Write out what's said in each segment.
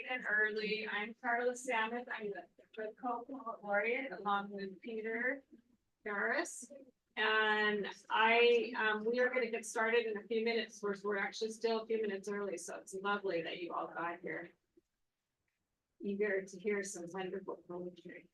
And early. I'm Carla Samus. I'm the co-pilot Laureate along with Peter Harris. And we are gonna get started in a few minutes. We're actually still a few minutes early, so it's lovely that you all got here. Eager to hear some wonderful poetry.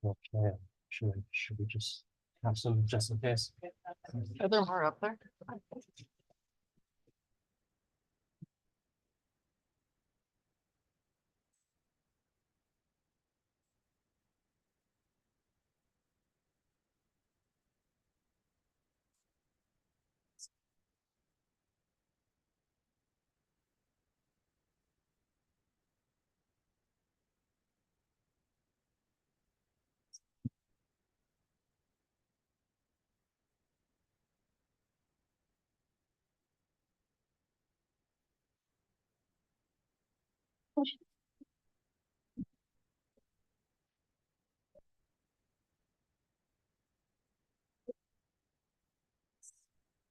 Okay, should we just have some just in case? Are there more up there?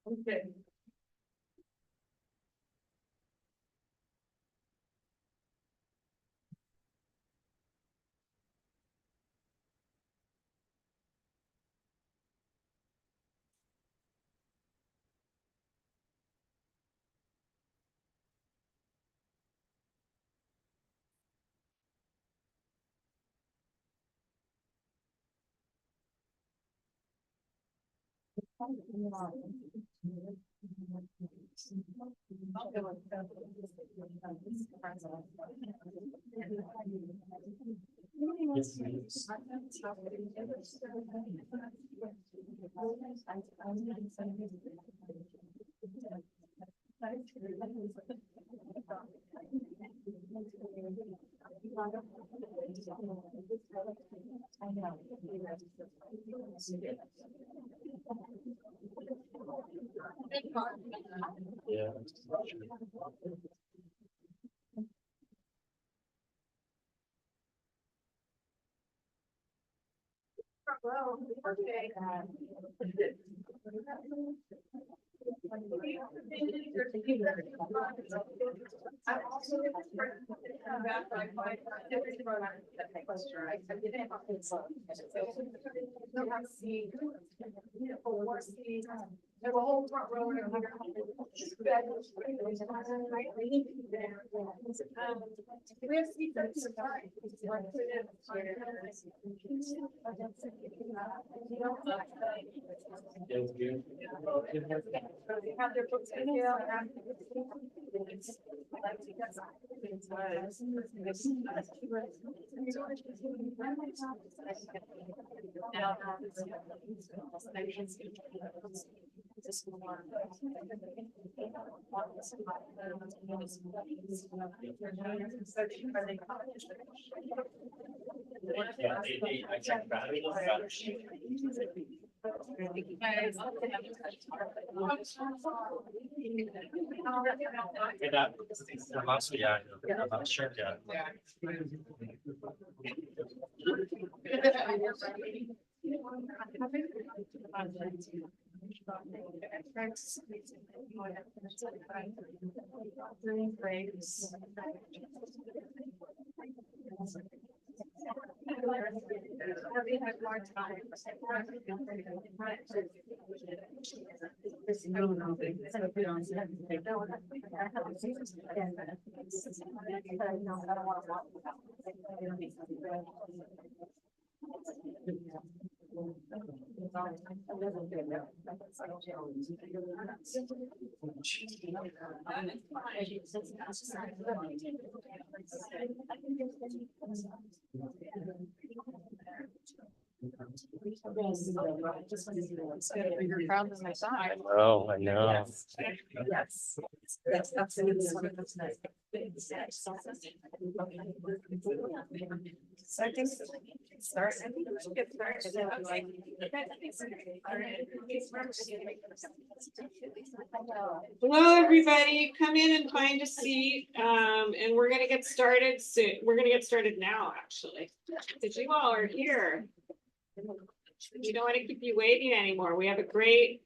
Okay. Yeah. Well, okay. I'm also come back by there's a whole front row. We have seats. Have their books in here. Yeah, I checked battery. Yeah, I'm not sure, yeah. Bigger crowd than I thought. Oh, I know. Yes. Yes, absolutely. So I think start. I think we should get started. Hello, everybody. Come in and find a seat. And we're gonna get started soon. We're gonna get started now, actually. Because you all are here. We don't want to keep you waiting anymore. We have a great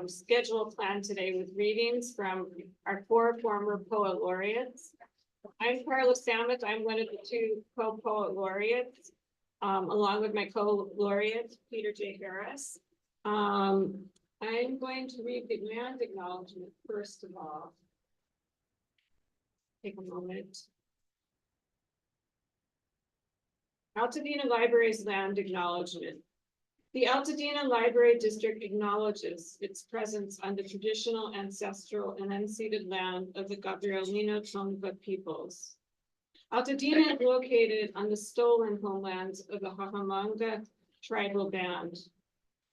schedule planned today with readings from our 4 former poet laureates. I'm Carla Samet. I'm one of the 2 co-poet laureates, along with my co-laureate, Peter J. Harris. I'm going to read the land acknowledgement first of all. Take a moment. Altadena Library's land acknowledgement. The Altadena Library District acknowledges its presence on the traditional, ancestral, and unceded land of the Gabrielino Tongva peoples. Altadena is located on the stolen homelands of the Hahamanga tribal band.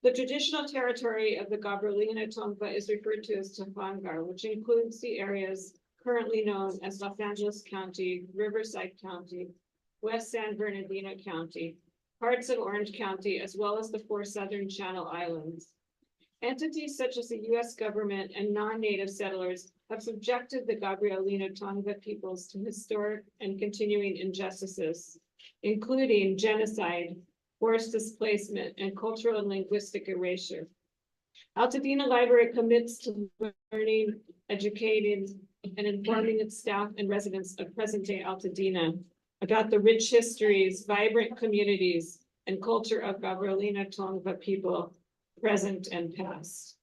The traditional territory of the Gabrielino Tongva is referred to as Tafangar, which includes the areas currently known as Los Angeles County, Riverside County, West San Bernardino County, parts of Orange County, as well as the 4 Southern Channel Islands. Entities such as the US government and non-native settlers have subjected the Gabrielino Tongva peoples to historic and continuing injustices, including genocide, forced displacement, and cultural and linguistic erasure. Altadena Library commits to learning, educating, and informing its staff and residents of present-day Altadena about the rich histories, vibrant communities, and culture of Gabrielino Tongva people, present and past.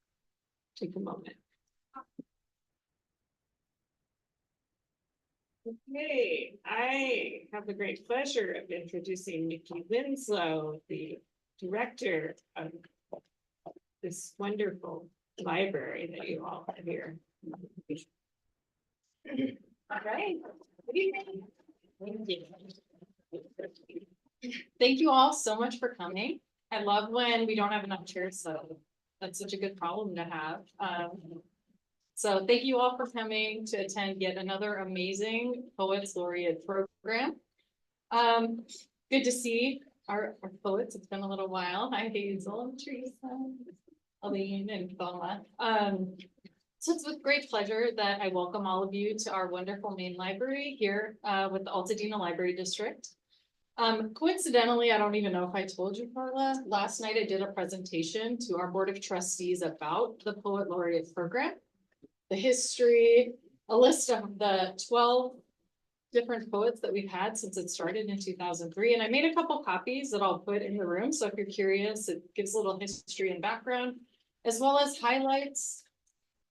Take a moment. Okay, I have the great pleasure of introducing Nikki Winslow, the director of this wonderful library that you all have here. All right. Good evening. Thank you all so much for coming. I love when we don't have enough chairs, so that's such a good problem to have. So thank you all for coming to attend yet another amazing Poets Laureate program. Good to see our poets. It's been a little while. Hi, Hazel, Teresa, Aline, and Thelma. So it's with great pleasure that I welcome all of you to our wonderful main library here with the Altadena Library District. Coincidentally, I don't even know if I told you, Carla, last night I did a presentation to our Board of Trustees about the Poet Laureate program, the history, a list of the 12 different poets that we've had since it started in 2003. And I made a couple copies that I'll put in the room. So if you're curious, it gives a little history and background, as well as highlights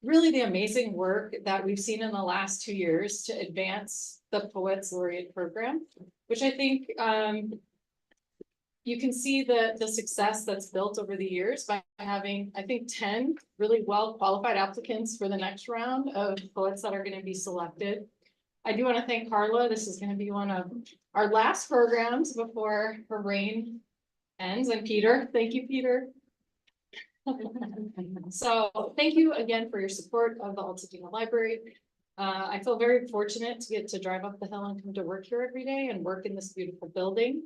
really the amazing work that we've seen in the last 2 years to advance the Poets Laureate program, which I think you can see the success that's built over the years by having, I think, 10 really well qualified applicants for the next round of poets that are going to be selected. I do want to thank Carla. This is going to be one of our last programs before her reign ends. And Peter, thank you, Peter. So thank you again for your support of the Altadena Library. I feel very fortunate to get to drive up the hill and come to work here every day and work in this beautiful building.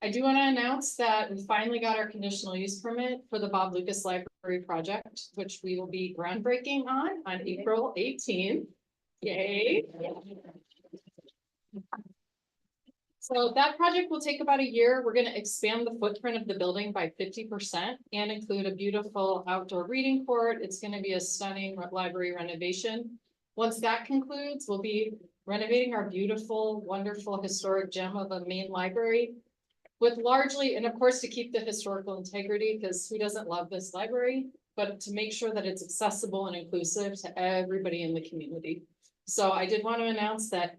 I do want to announce that we finally got our conditional use permit for the Bob Lucas Library project, which we will be groundbreaking on April 18th. Yay. So that project will take about a year. We're going to expand the footprint of the building by 50% and include a beautiful outdoor reading court. It's going to be a stunning library renovation. Once that concludes, we'll be renovating our beautiful, wonderful historic gem of a main library with largely, and of course, to keep the historical integrity, because who doesn't love this library, but to make sure that it's accessible and inclusive to everybody in the community. So I did want to announce that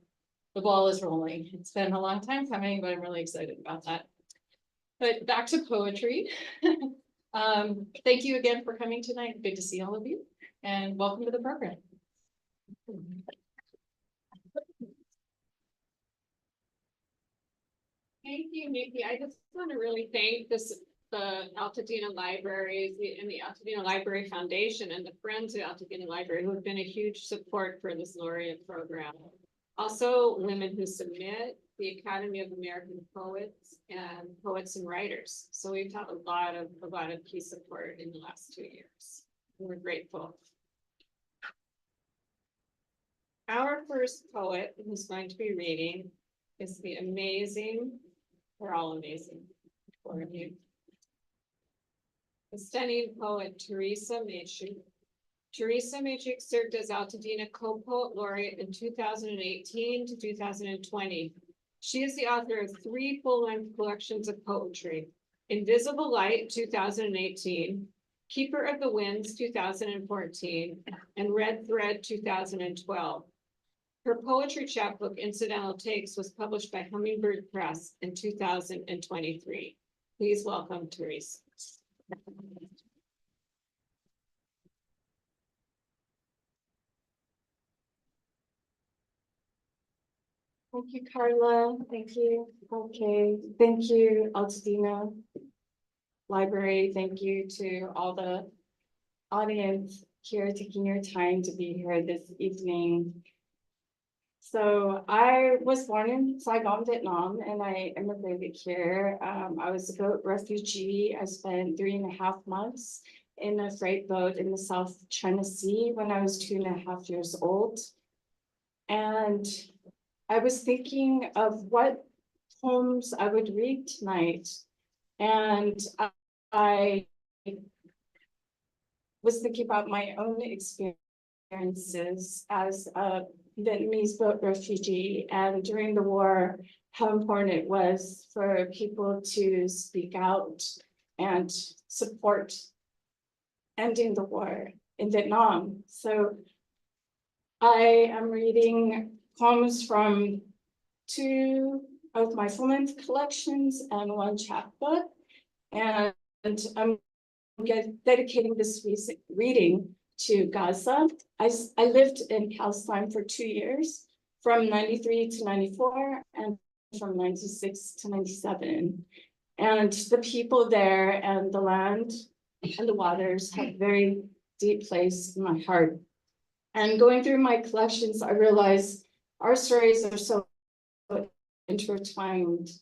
the ball is rolling. It's been a long time coming, but I'm really excited about that. But back to poetry. Thank you again for coming tonight. Good to see all of you and welcome to the program. Thank you, Nikki. I just want to really thank the Altadena Libraries and the Altadena Library Foundation and the Friends of Altadena Library who have been a huge support for this Laureate program. Also, Women Who Submit, the Academy of American Poets and Poets and Writers. So we've had a lot of key support in the last 2 years. We're grateful. Our first poet who's going to be reading is the amazing, we're all amazing, 4 of you. The stunning poet Teresa Machuk. Teresa Machuk served as Altadena Co-Poet Laureate in 2018 to 2020. She is the author of 3 full-length collections of poetry: Invisible Light, 2018, Keeper of the Winds, 2014, and Red Thread, 2012. Her poetry chapbook, Incidental Takes, was published by Hummingbird Press in 2023. Please welcome Teresa. Thank you, Carla. Thank you. Okay, thank you, Altadena Library. Thank you to all the audience here taking your time to be here this evening. So I was born in Saigon, Vietnam, and I immigrated here. I was a boat refugee. I spent 3.5 months in a freight boat in the South China Sea when I was 2.5 years old. And I was thinking of what poems I would read tonight. And I was thinking about my own experiences as a Vietnamese boat refugee, and during the war, how important it was for people to speak out and support ending the war in Vietnam. So I am reading poems from 2 of my full-length collections and 1 chapbook, and I'm dedicating this reading to Gaza. I lived in Palestine for 2 years, from 93 to 94 and from 96 to 97. And the people there and the land and the waters have a very deep place in my heart. And going through my collections, I realized our stories are so intertwined.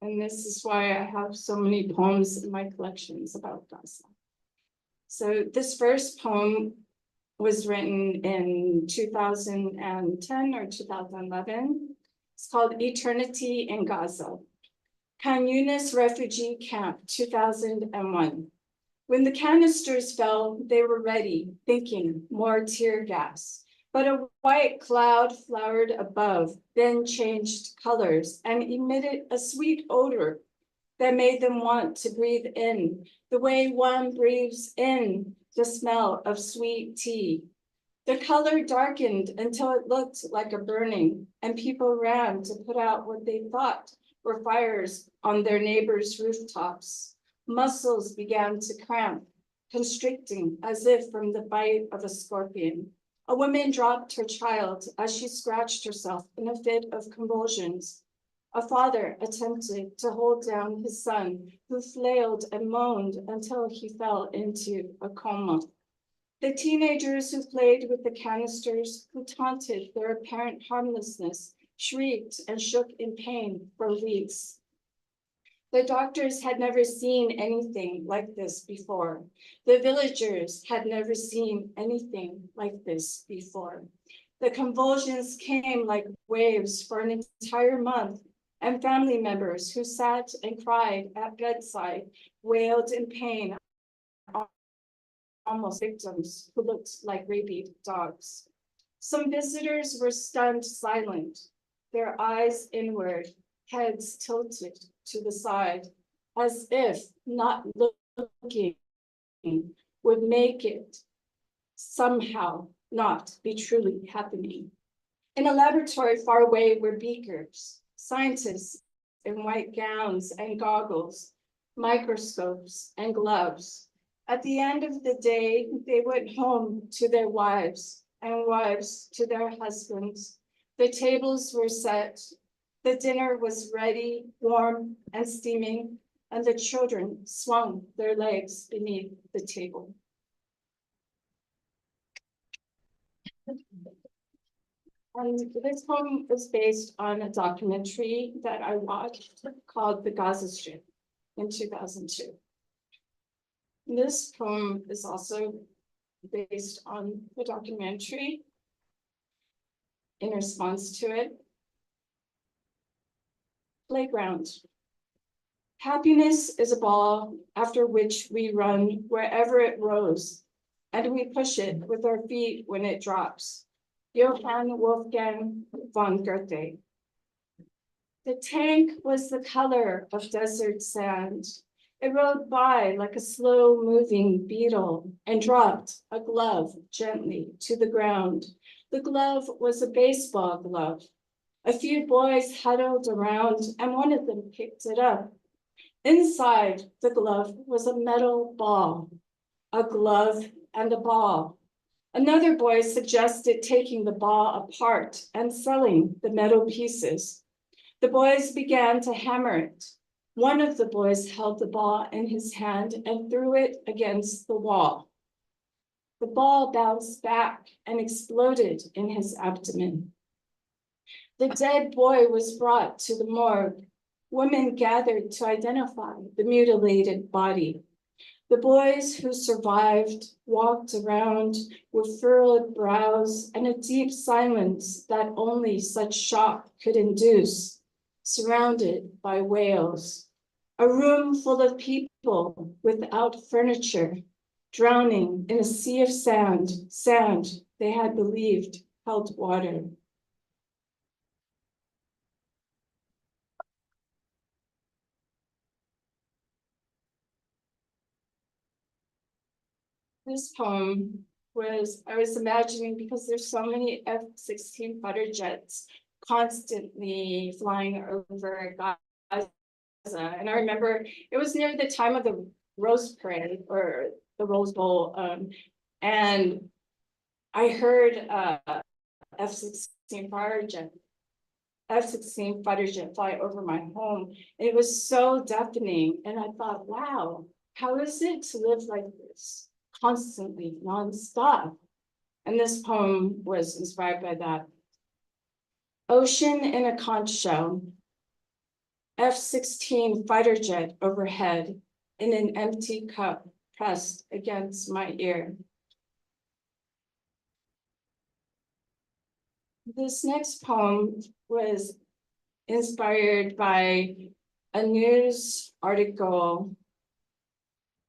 And this is why I have so many poems in my collections about Gaza. So this first poem was written in 2010 or 2011. It's called Eternity in Gaza. Khan Yunis Refugee Camp, 2001. When the canisters fell, they were ready, thinking more tear gas. But a white cloud flowered above, then changed colors and emitted a sweet odor that made them want to breathe in, the way one breathes in the smell of sweet tea. The color darkened until it looked like a burning, and people ran to put out what they thought were fires on their neighbors' rooftops. Muscles began to cramp, constricting as if from the bite of a scorpion. A woman dropped her child as she scratched herself in a fit of convulsions. A father attempted to hold down his son, who flailed and moaned until he fell into a coma. The teenagers who played with the canisters, who taunted their apparent harmlessness, shrieked and shook in pain for weeks. The doctors had never seen anything like this before. The villagers had never seen anything like this before. The convulsions came like waves for an entire month, and family members who sat and cried at bedside wailed in pain, almost victims who looked like rabid dogs. Some visitors were stunned silent, their eyes inward, heads tilted to the side, as if not looking would make it somehow not be truly happening. In a laboratory far away were beakers, scientists in white gowns and goggles, microscopes and gloves. At the end of the day, they went home to their wives and wives to their husbands. The tables were set. The dinner was ready, warm and steaming, and the children swung their legs beneath the table. And this poem was based on a documentary that I watched called The Gaza Strip in 2002. This poem is also based on the documentary in response to it. Playground. Happiness is a ball after which we run wherever it rolls, and we push it with our feet when it drops. Johann Wolfgang von Goethe. The tank was the color of desert sand. It rode by like a slow-moving beetle and dropped a glove gently to the ground. The glove was a baseball glove. A few boys huddled around, and one of them picked it up. Inside the glove was a metal ball, a glove and a ball. Another boy suggested taking the ball apart and selling the metal pieces. The boys began to hammer it. One of the boys held the ball in his hand and threw it against the wall. The ball bounced back and exploded in his abdomen. The dead boy was brought to the morgue. Women gathered to identify the mutilated body. The boys who survived walked around with furrowed brows and a deep silence that only such shock could induce, surrounded by wails. A room full of people without furniture, drowning in a sea of sand they had believed held water. This poem I was imagining, because there's so many F-16 fighter jets constantly flying over Gaza. And I remember it was near the time of the Rose Parade or the Rose Bowl. And I heard F-16 fighter jet fly over my home. It was so deafening. And I thought, wow, how is it to live like this? Constantly, nonstop. And this poem was inspired by that. Ocean in a conch shell. F-16 fighter jet overhead in an empty cup pressed against my ear. This next poem was inspired by a news article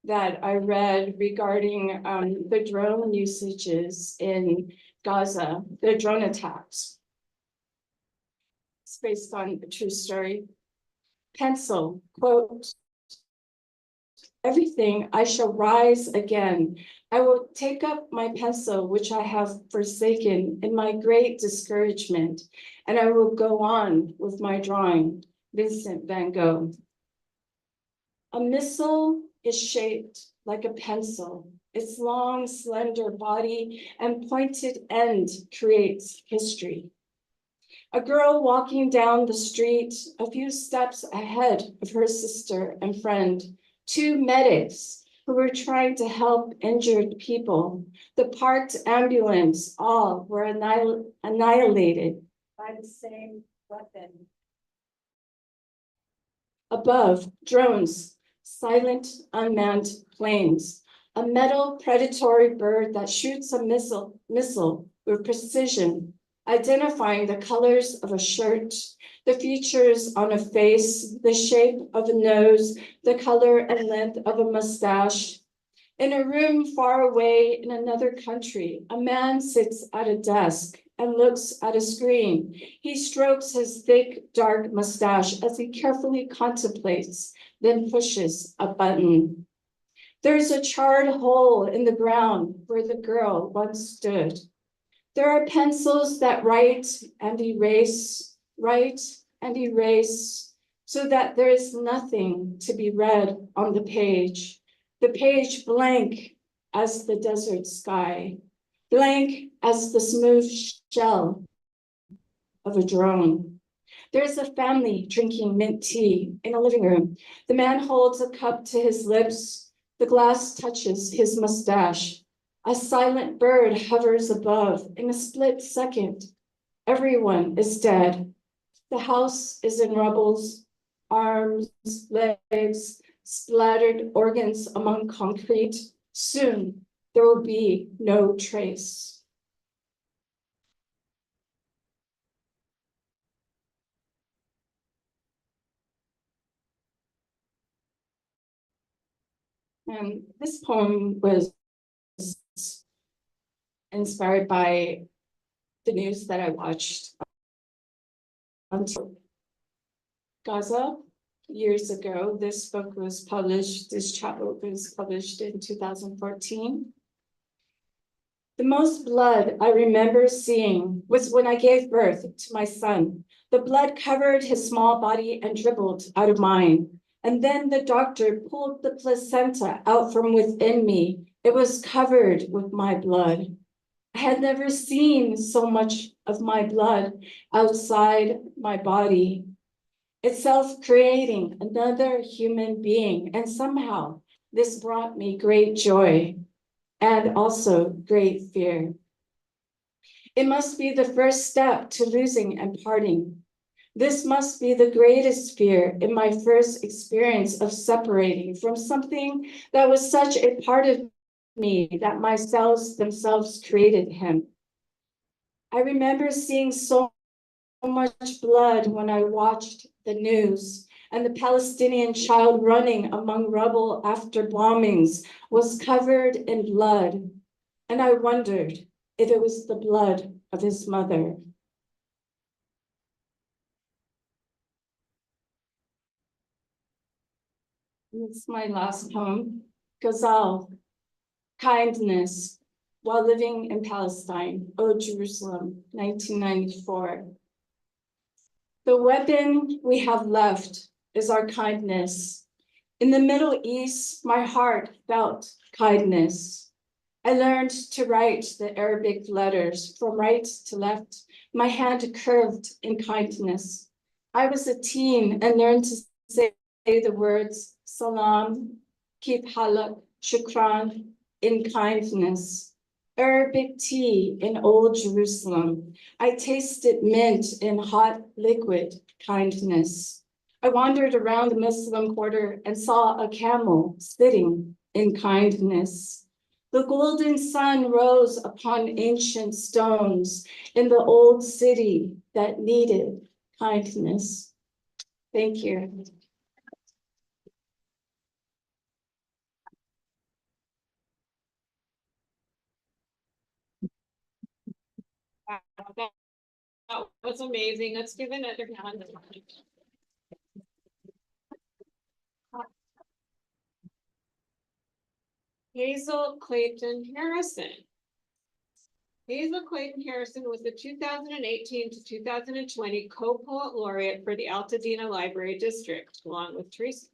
that I read regarding the drone usages in Gaza, the drone attacks. It's based on a true story. Pencil, quote, "Everything, I shall rise again. I will take up my pencil, which I have forsaken in my great discouragement, and I will go on with my drawing." Vincent van Gogh. A missile is shaped like a pencil. Its long, slender body and pointed end creates history. A girl walking down the street, a few steps ahead of her sister and friend, two medics who were trying to help injured people. The parked ambulance, all were annihilated by the same weapon. Above, drones, silent, unmanned planes, a metal predatory bird that shoots a missile with precision, identifying the colors of a shirt, the features on a face, the shape of a nose, the color and length of a mustache. In a room far away in another country, a man sits at a desk and looks at a screen. He strokes his thick, dark mustache as he carefully contemplates, then pushes a button. There's a charred hole in the ground where the girl once stood. There are pencils that write and erase, so that there is nothing to be read on the page. The page blank as the desert sky, blank as the smooth shell of a drone. There's a family drinking mint tea in a living room. The man holds a cup to his lips. The glass touches his mustache. A silent bird hovers above. In a split second, everyone is dead. The house is in rubbles, arms, legs, splattered organs among concrete. Soon, there will be no trace. And this poem was inspired by the news that I watched on Gaza years ago. This book was published, this chapbook was published in 2014. The most blood I remember seeing was when I gave birth to my son. The blood covered his small body and dribbled out of mine. And then the doctor pulled the placenta out from within me. It was covered with my blood. I had never seen so much of my blood outside my body, itself creating another human being. And somehow this brought me great joy and also great fear. It must be the first step to losing and parting. This must be the greatest fear in my first experience of separating from something that was such a part of me that my cells themselves created him. I remember seeing so much blood when I watched the news, and the Palestinian child running among rubble after bombings was covered in blood. And I wondered if it was the blood of his mother. It's my last poem, Ghazal, Kindness, while living in Palestine, O Jerusalem, 1994. The weapon we have left is our kindness. In the Middle East, my heart felt kindness. I learned to write the Arabic letters from right to left, my hand curved in kindness. I was a teen and learned to say the words salam, kif halak, shukran in kindness. Arabic tea in Old Jerusalem. I tasted mint in hot liquid kindness. I wandered around the Muslim quarter and saw a camel sitting in kindness. The golden sun rose upon ancient stones in the old city that needed kindness. Thank you. That was amazing. Let's give another hand. Hazel Clayton Harrison. Hazel Clayton Harrison was the 2018 to 2020 co-poet laureate for the Altadena Library District, along with Teresa.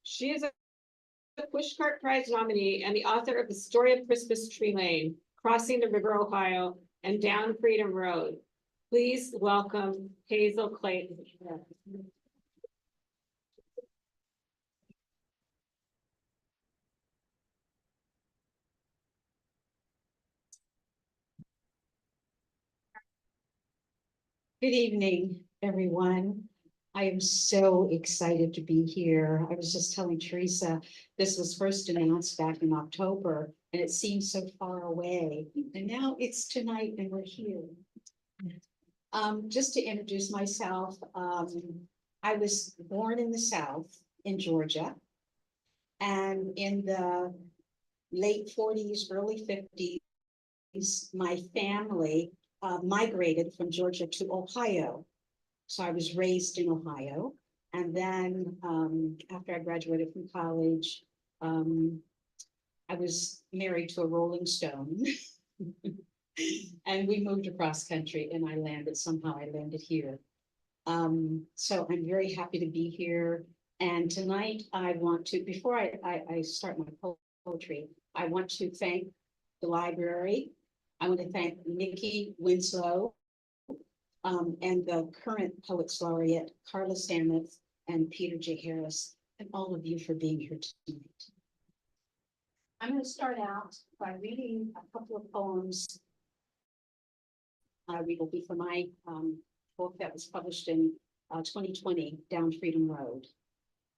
She is a Pushcart Prize nominee and the author of The Story of Christmas Tree Lane, Crossing the River Ohio, and Down Freedom Road. Please welcome Hazel Clayton. Good evening, everyone. I am so excited to be here. I was just telling Teresa, this was first announced back in October, and it seems so far away. And now it's tonight and we're here. Just to introduce myself, I was born in the South in Georgia. And in the late 40s, early 50s, my family migrated from Georgia to Ohio. So I was raised in Ohio. And then after I graduated from college, I was married to a Rolling Stone. And we moved across country and somehow I landed here. So I'm very happy to be here. And tonight I want to, before I start my poetry, I want to thank the library. I want to thank Nikki Winslow, and the current Poets Laureate, Carla Samuth and Peter J. Harris, and all of you for being here tonight. I'm going to start out by reading a couple of poems. It will be from my book that was published in 2020, Down Freedom Road.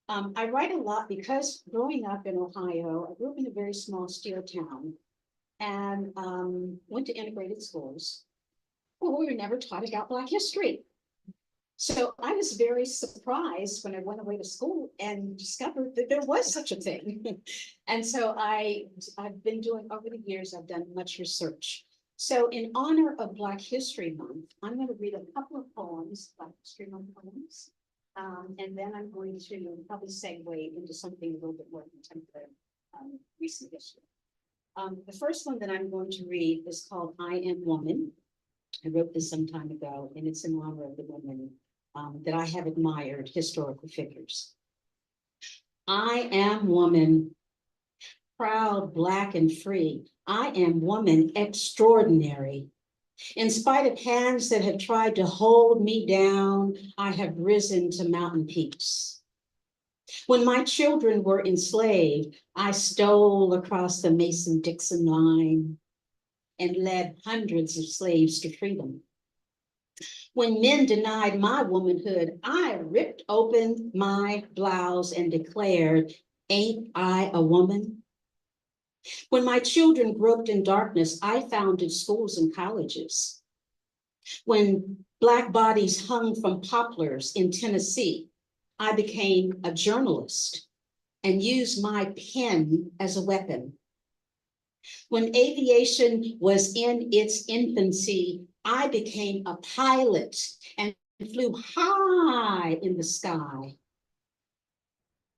I write a lot because growing up in Ohio, I grew up in a very small steel town and went to integrated schools. Well, we were never taught about Black history. So I was very surprised when I went away to school and discovered that there was such a thing. And so I've been doing, over the years, I've done much research. So in honor of Black History Month, I'm going to read a couple of poems, Black History Month poems. And then I'm going to probably segue into something a little bit more contemporary, recent history. The first one that I'm going to read is called I Am Woman. I wrote this some time ago, and it's in honor of the women that I have admired, historical figures. I am woman, proud, Black, and free. I am woman extraordinary. In spite of hands that have tried to hold me down, I have risen to mountain peaks. When my children were enslaved, I stole across the Mason-Dixon line and led hundreds of slaves to freedom. When men denied my womanhood, I ripped open my blouse and declared, "Ain't I a woman?" When my children groped in darkness, I founded schools and colleges. When Black bodies hung from poplars in Tennessee, I became a journalist and used my pen as a weapon. When aviation was in its infancy, I became a pilot and flew high in the sky.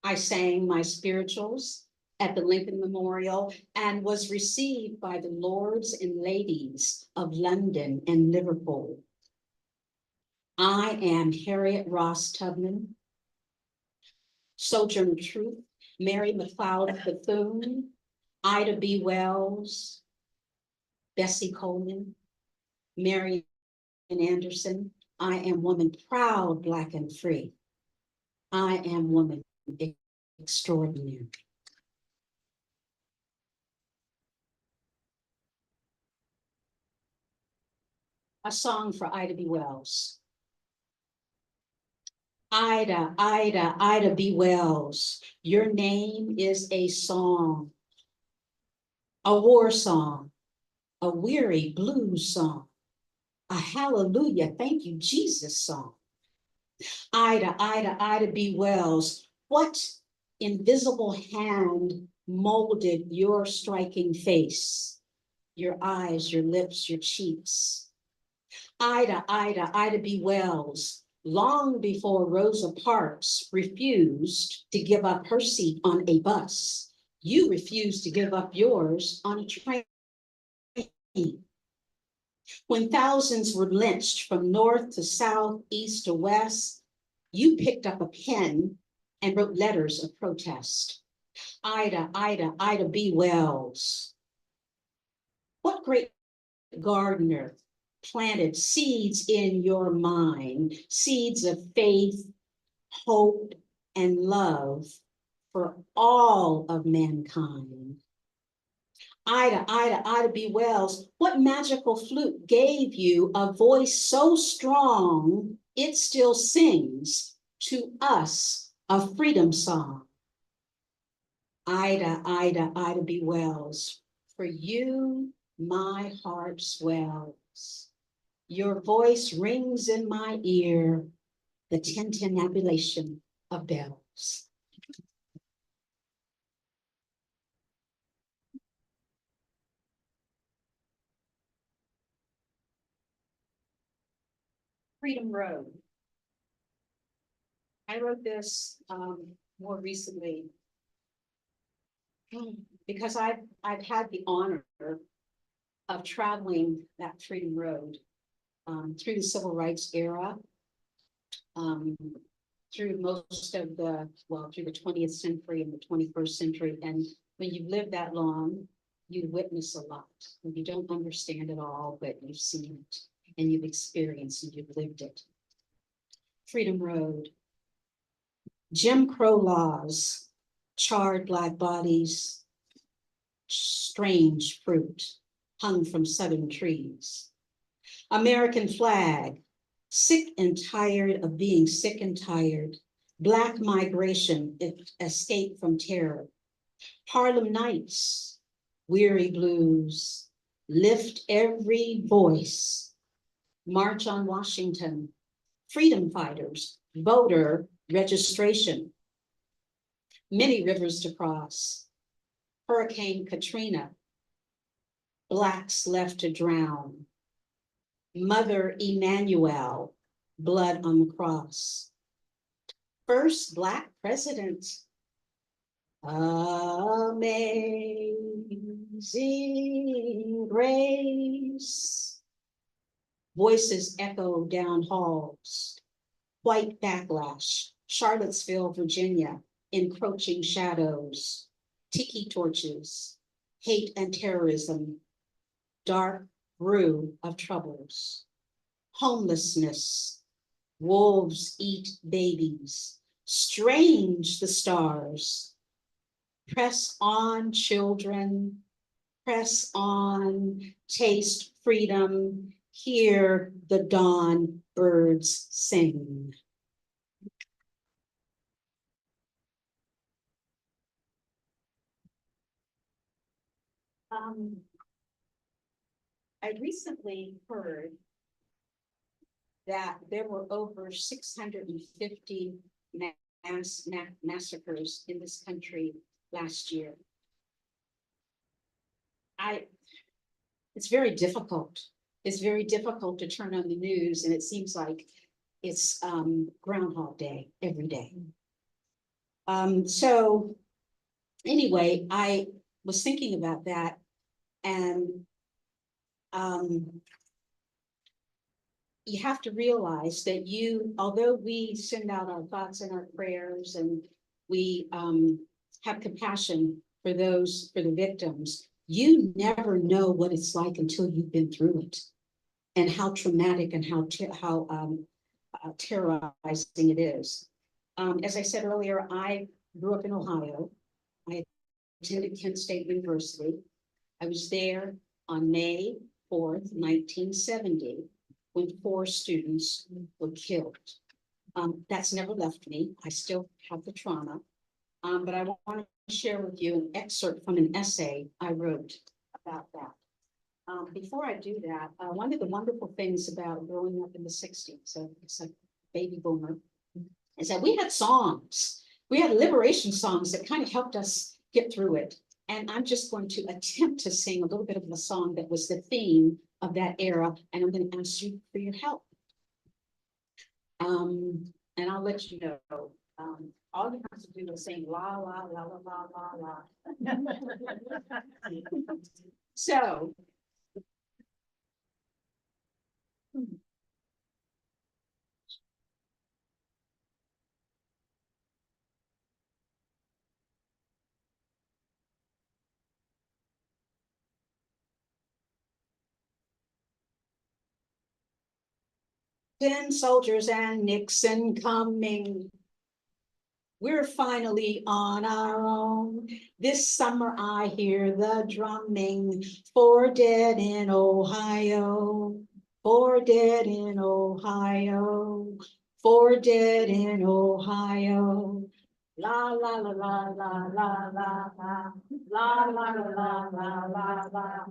I sang my spirituals at the Lincoln Memorial and was received by the lords and ladies of London and Liverpool. I am Harriet Ross Tubman, Sojourner Truth, Mary McLeod Bethune, Ida B. Wells, Bessie Coleman, Marian Anderson. I am woman, proud, Black, and free. I am woman extraordinary. A song for Ida B. Wells. Ida, Ida, Ida B. Wells, your name is a song, a war song, a weary blues song, a hallelujah, thank you, Jesus song. Ida, Ida, Ida B. Wells, what invisible hand molded your striking face, your eyes, your lips, your cheeks? Ida, Ida, Ida B. Wells, long before Rosa Parks refused to give up her seat on a bus, you refused to give up yours on a train. When thousands were lynched from north to south, east to west, you picked up a pen and wrote letters of protest. Ida, Ida, Ida B. Wells. What great gardener planted seeds in your mind, seeds of faith, hope, and love for all of mankind? Ida, Ida, Ida B. Wells, what magical flute gave you a voice so strong it still sings to us a freedom song? Ida, Ida, Ida B. Wells, for you my heart swells. Your voice rings in my ear, the tintinnabulation of bells. Freedom Road. I wrote this more recently because I've had the honor of traveling that Freedom Road through the Civil Rights era, through most of the, well, through the 20th century and the 21st century. And when you've lived that long, you witness a lot. And you don't understand it all, but you've seen it and you've experienced and you've lived it. Freedom Road. Jim Crow laws, charred Black bodies, strange fruit hung from southern trees. American flag, sick and tired of being sick and tired. Black migration, escape from terror. Harlem Nights, weary blues, lift every voice. March on Washington, freedom fighters, voter registration. Many rivers to cross. Hurricane Katrina, Blacks left to drown. Mother Emanuel, blood on the cross. First Black president, amazing grace. Voices echo down halls. White backlash, Charlottesville, Virginia, encroaching shadows, tiki torches, hate and terrorism, dark brew of troubles, homelessness, wolves eat babies, strange the stars. Press on, children, press on, taste freedom, hear the dawn birds sing. I recently heard that there were over 650 massacres in this country last year. It's very difficult. It's very difficult to turn on the news and it seems like it's Groundhog Day every day. So anyway, I was thinking about that and you have to realize that although we send out our thoughts and our prayers and we have compassion for the victims, you never know what it's like until you've been through it and how traumatic and how terrorizing it is. As I said earlier, I grew up in Ohio. I attended Kent State University. I was there on May 4th, 1970, when 4 students were killed. That's never left me. I still have the trauma. But I want to share with you an excerpt from an essay I wrote about that. Before I do that, one of the wonderful things about growing up in the 60s, so it's a baby boomer, is that we had songs. We had liberation songs that kind of helped us get through it. And I'm just going to attempt to sing a little bit of a song that was the theme of that era. And I'm going to ask you for your help. And I'll let you know. All you have to do is sing la, la, la, la, la, la, la. So. Tin soldiers and Nixon coming. We're finally on our own. This summer I hear the drumming. 4 dead in Ohio. 4 dead in Ohio. 4 dead in Ohio. La la la la la la la la. La la la la la la la.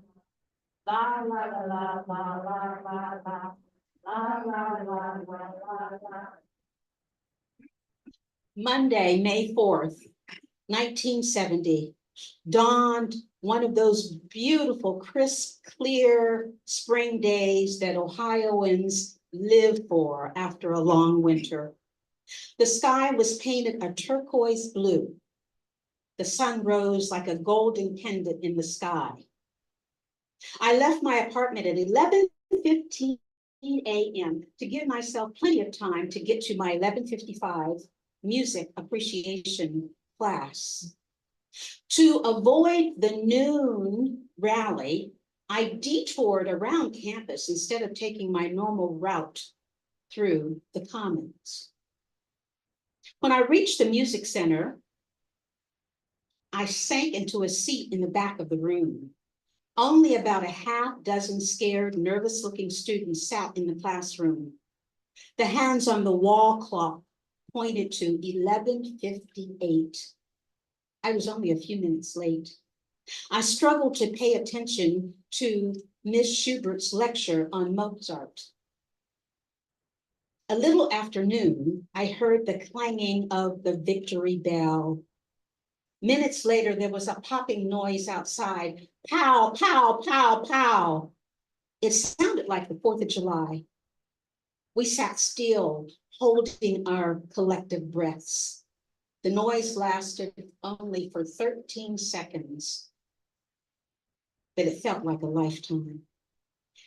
La la la la la la la la. La, la, la, la, la, la. Monday, May 4th, 1970, dawned one of those beautiful, crisp, clear spring days that Ohioans live for after a long winter. The sky was painted a turquoise blue. The sun rose like a golden pendant in the sky. I left my apartment at 11:15 a.m. to give myself plenty of time to get to my 11:55 music appreciation class. To avoid the noon rally, I detoured around campus instead of taking my normal route through the commons. When I reached the music center, I sank into a seat in the back of the room. Only about a half dozen scared, nervous-looking students sat in the classroom. The hands on the wall clock pointed to 11:58. I was only a few minutes late. I struggled to pay attention to Miss Schubert's lecture on Mozart. A little after noon, I heard the clanging of the victory bell. Minutes later, there was a popping noise outside. Pow, pow, pow, pow. It sounded like the 4th of July. We sat still, holding our collective breaths. The noise lasted only for 13 seconds, but it felt like a lifetime.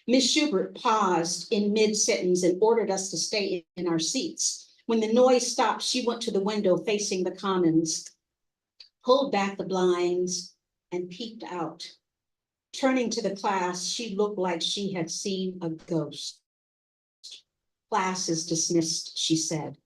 Miss Schubert paused in mid-sentence and ordered us to stay in our seats. When the noise stopped, she went to the window facing the commons, pulled back the blinds, and peeked out. Turning to the class, she looked like she had seen a ghost. Class is dismissed, she said.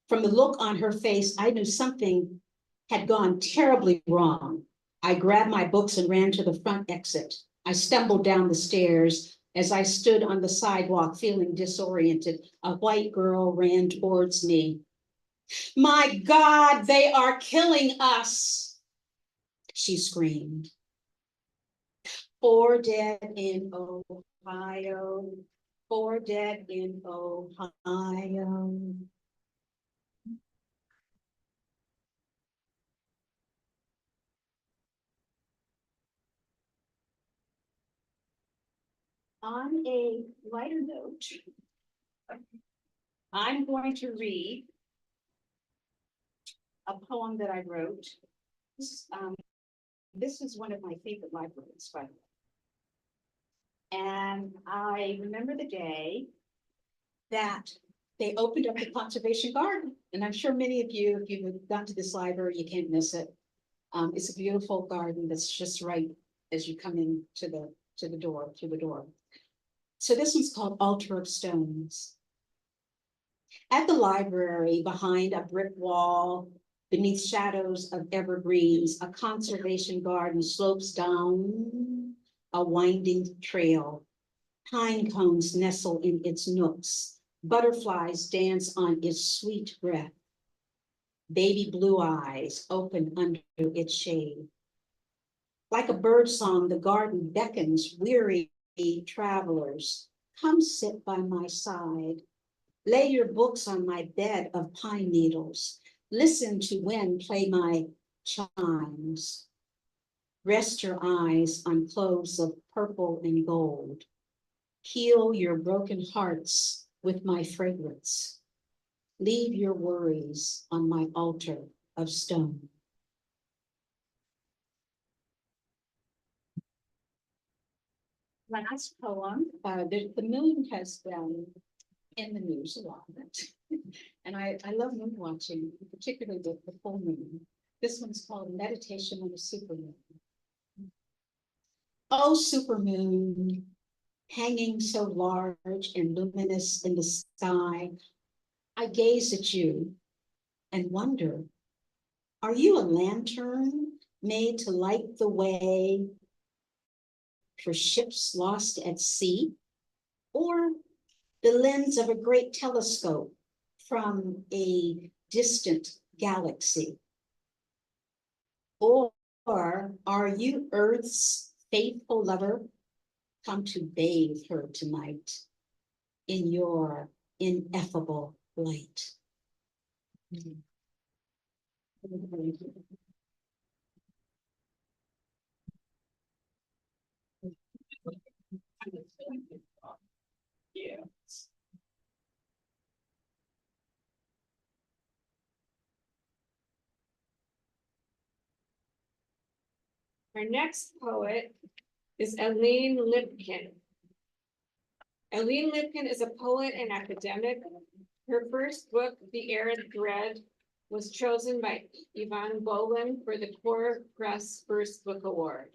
From the look on her face, I knew something had gone terribly wrong. I grabbed my books and ran to the front exit. I stumbled down the stairs. As I stood on the sidewalk feeling disoriented, a white girl ran towards me. My God, they are killing us, she screamed. 4 dead in Ohio, 4 dead in Ohio. On a lighter note, I'm going to read a poem that I wrote. This is one of my favorite libraries, by the way. And I remember the day that they opened up the conservation garden. And I'm sure many of you, if you've gone to this library, you can't miss it. It's a beautiful garden that's just right as you come in to the door, through the door. So this one's called Altar of Stones. At the library, behind a brick wall, beneath shadows of evergreens, a conservation garden slopes down a winding trail. Pine cones nestle in its nooks. Butterflies dance on its sweet breath. Baby blue eyes open under its shade. Like a bird song, the garden beckons weary travelers. Come sit by my side. Lay your books on my bed of pine needles. Listen to wind play my chimes. Rest your eyes on clothes of purple and gold. Heal your broken hearts with my fragrance. Leave your worries on my altar of stone. Last poem, the moon has been in the news a lot. And I love moon watching, particularly the full moon. This one's called Meditation on the Supermoon. Oh, supermoon, hanging so large and luminous in the sky, I gaze at you and wonder, are you a lantern made to light the way for ships lost at sea? Or the lens of a great telescope from a distant galaxy? Or are you Earth's faithful lover, come to bathe her tonight in your ineffable light? Yeah. Our next poet is Eileen Lipkin. Eileen Lipkin is a poet and academic. Her first book, The Arid Thread, was chosen by Yvonne Bowen for the Core Press First Book Award.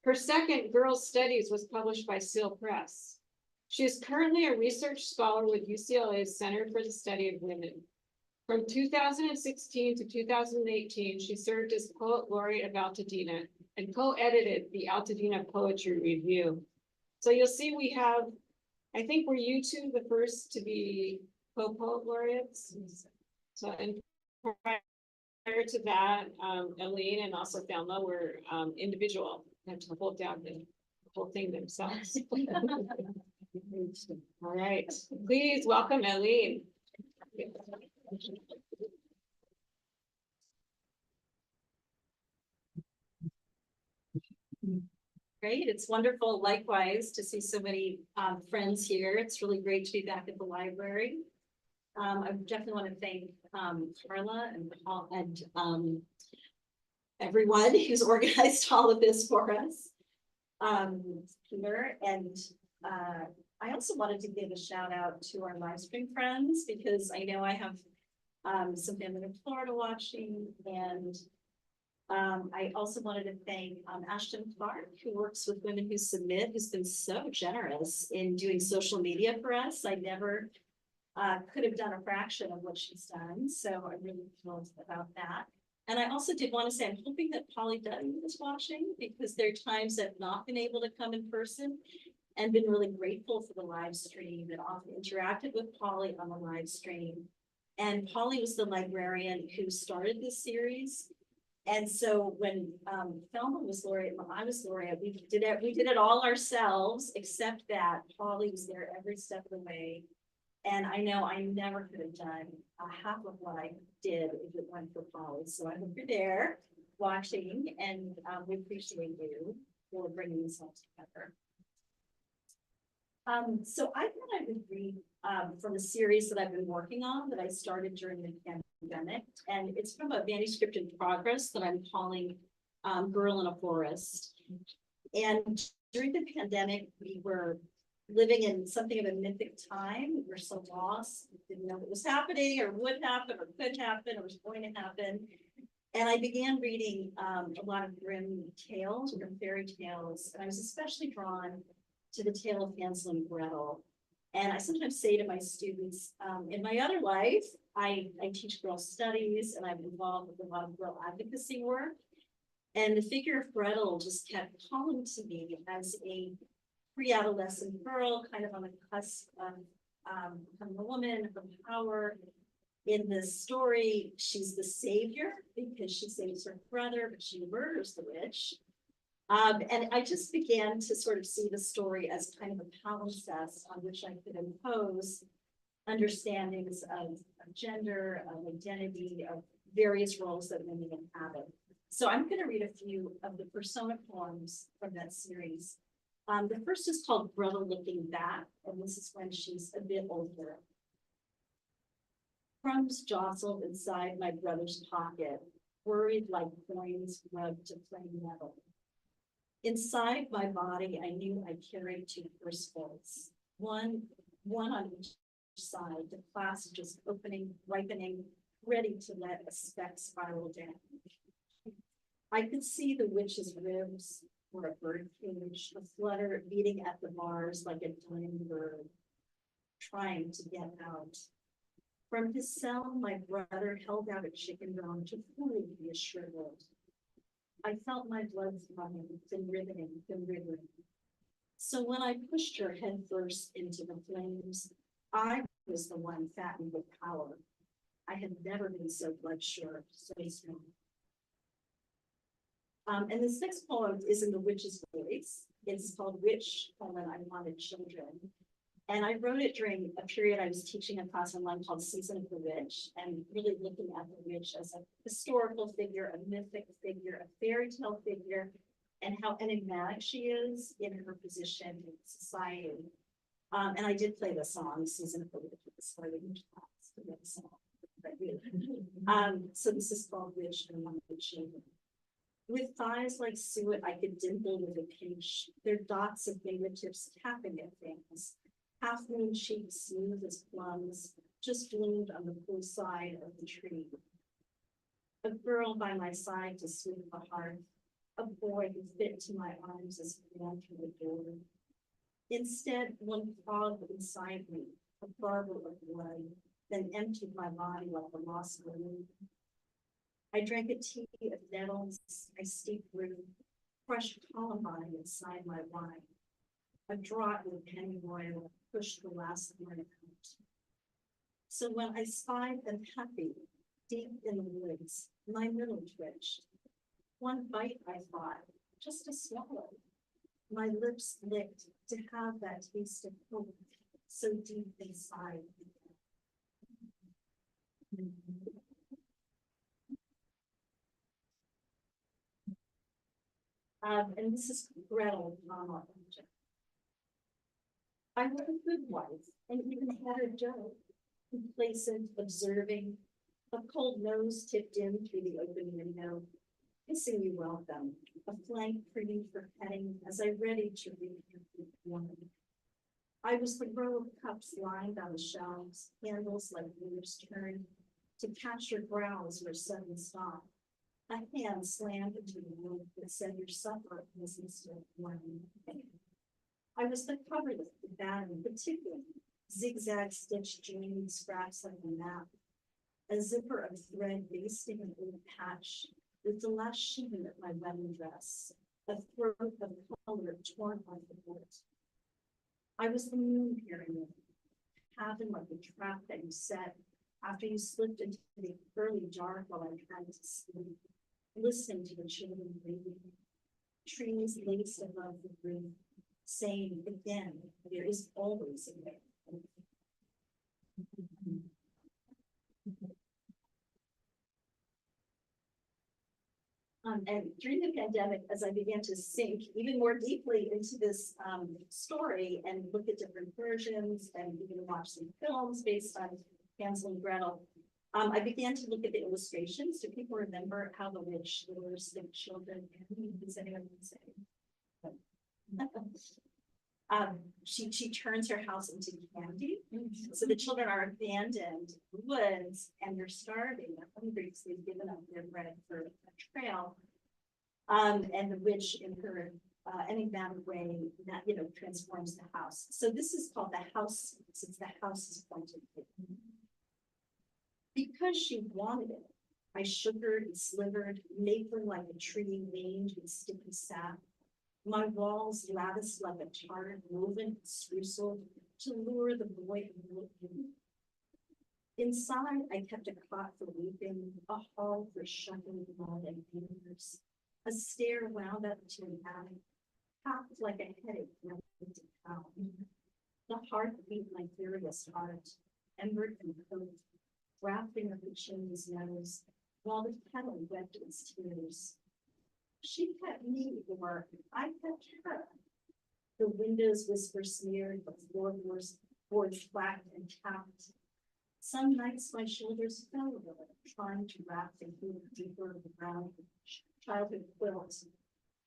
Her second, Girls Studies, was published by Seal Press. She is currently a research scholar with UCLA's Center for the Study of Women. From 2016 to 2018, she served as Poet Laureate of Altadena and co-edited the Altadena Poetry Review. So you'll see we have, I think were you two the first to be co-poet laureates? So, and prior to that, Aline and also Thelma were individual, had to hold down the whole thing themselves. All right, please welcome Aline. Great, it's wonderful likewise to see so many friends here. It's really great to be back at the library. I definitely want to thank Carla and Paul and everyone who's organized all of this for us. Peter, and I also wanted to give a shout out to our live stream friends because I know I have some family in Florida watching, and I also wanted to thank Ashton Clark, who works with Women Who Submit, who's been so generous in doing social media for us. I never could have done a fraction of what she's done, so I'm really thrilled about that. And I also did want to say, I'm hoping that Polly Dutton is watching, because there are times I've not been able to come in person and been really grateful for the live stream and often interacted with Polly on the live stream. And Polly was the librarian who started this series. And so when Thelma was laureate, when I was laureate, we did it all ourselves, except that Polly was there every step of the way. And I know I never could have done half of what I did if it weren't for Polly. So I hope you're there watching, and we appreciate you for bringing this all together. So I thought I would read from a series that I've been working on that I started during the pandemic, and it's from a manuscript in progress that I'm calling Girl in a Forest. And during the pandemic, we were living in something of a mythic time. We were so lost, didn't know what was happening or would happen or could happen or was going to happen. And I began reading a lot of grim tales, grim fairy tales, and I was especially drawn to the tale of Hansel and Gretel. And I sometimes say to my students, in my other life, I teach girl studies and I'm involved with a lot of girl advocacy work. And the figure of Gretel just kept calling to me as a pre-adolescent girl, kind of on the cusp of becoming a woman, from power. In this story, she's the savior because she saves her brother, but she murders the witch. And I just began to sort of see the story as kind of a palimpsest on which I could impose understandings of gender, of identity, of various roles that women inhabit. So I'm going to read a few of the persona poems from that series. The first is called Gretel Looking Back, and this is when she's a bit older. Crumbs jostled inside my brother's pocket, worried like coins rubbed to plain metal. Inside my body, I knew I carried two firstborns, one on each side, the clasp just opening, ripening, ready to let a speck spiral down. I could see the witch's ribs or a bird cage, a flutter beating at the bars like a dying bird, trying to get out. From his cell, my brother held out a chicken bone to fully be shriveled. I felt my blood throbbing, then riveting, then wriggling. So when I pushed her headfirst into the flames, I was the one fattened with power. I had never been so blood-sure, so strong. And this next poem is in the witch's voice. It's called Witch, I Wanted Children. And I wrote it during a period I was teaching a class online called Season of the Witch, and really looking at the witch as a historical figure, a mythic figure, a fairy tale figure, and how enigmatic she is in her position in society. And I did play the song, Season of the Witch, so I didn't class to get the song. So this is called Witch, I Wanted Children. With thighs like suet, I could dimple with a pinch, their dots of fingertips tapping at things. Half moon cheeks smooth as plums, just bloomed on the cool side of the tree. A girl by my side to sweep the hearth, a boy who fit to my arms as we ran through the door. Instead, one crawled inside me, a gargle of blood, then emptied my body like a lost balloon. I drank a tea of nettles, I steeped brew, crushed columbine inside my wine. A draught with pennyroyal pushed the last word out. So when I spied them happy, deep in the woods, my middle twitched. One bite I thought, just a swallow. My lips licked to have that taste of hope so deep inside. And this is Gretel, Mama. I was a good wife and even had a Joe, complacent, observing, a cold nose tipped in through the open window, kissing you welcome, a flank pretty for petting as I ready to read your woman. I was the row of cups lined on the shelves, handles like wheels turned to catch your growls where sudden stop. A hand slammed into the wood that said your supper was instead warming. I was the coverlet, the band, the ticket, zigzag stitched dreaming scraps like a map, a zipper of thread basting an old patch with the last sheen of my wedding dress, a throat of color torn off the board. I was the moon pyramid, having like the trap that you set after you slipped into the early dark while I tried to sleep, listening to the children breathing, trees laced above the roof, saying again, there is always a way. And during the pandemic, as I began to sink even more deeply into this story and look at different versions and even watch some films based on Hansel and Gretel, I began to look at the illustrations. Do people remember how the witch lures the children? Does anyone say? She turns her house into candy. So the children are abandoned in the woods and they're starving, they're hungry, so they've given up their bread for a trail. And the witch in her enigmatic way that transforms the house. So this is called the house, since the house is pointed. Because she wanted it, I sugared and slivered, maple like a tree veined with sticky sap. My walls latticed like a tart, woven and streusel to lure the boy who looked in. Inside, I kept a cot for weeping, a hall for shuffling blood and fingers. A stair wound up to an attic, packed like a headache running to town. The heart beat my furious heart, embered and coat, wrapping of the chimney's nose, while the kettle wept its tears. She kept me, or I kept her. The windows whisper smeared, the floorboards flapped and tapped. Some nights my shoulders fell a little, trying to wrap the heat deeper around the childhood quilt.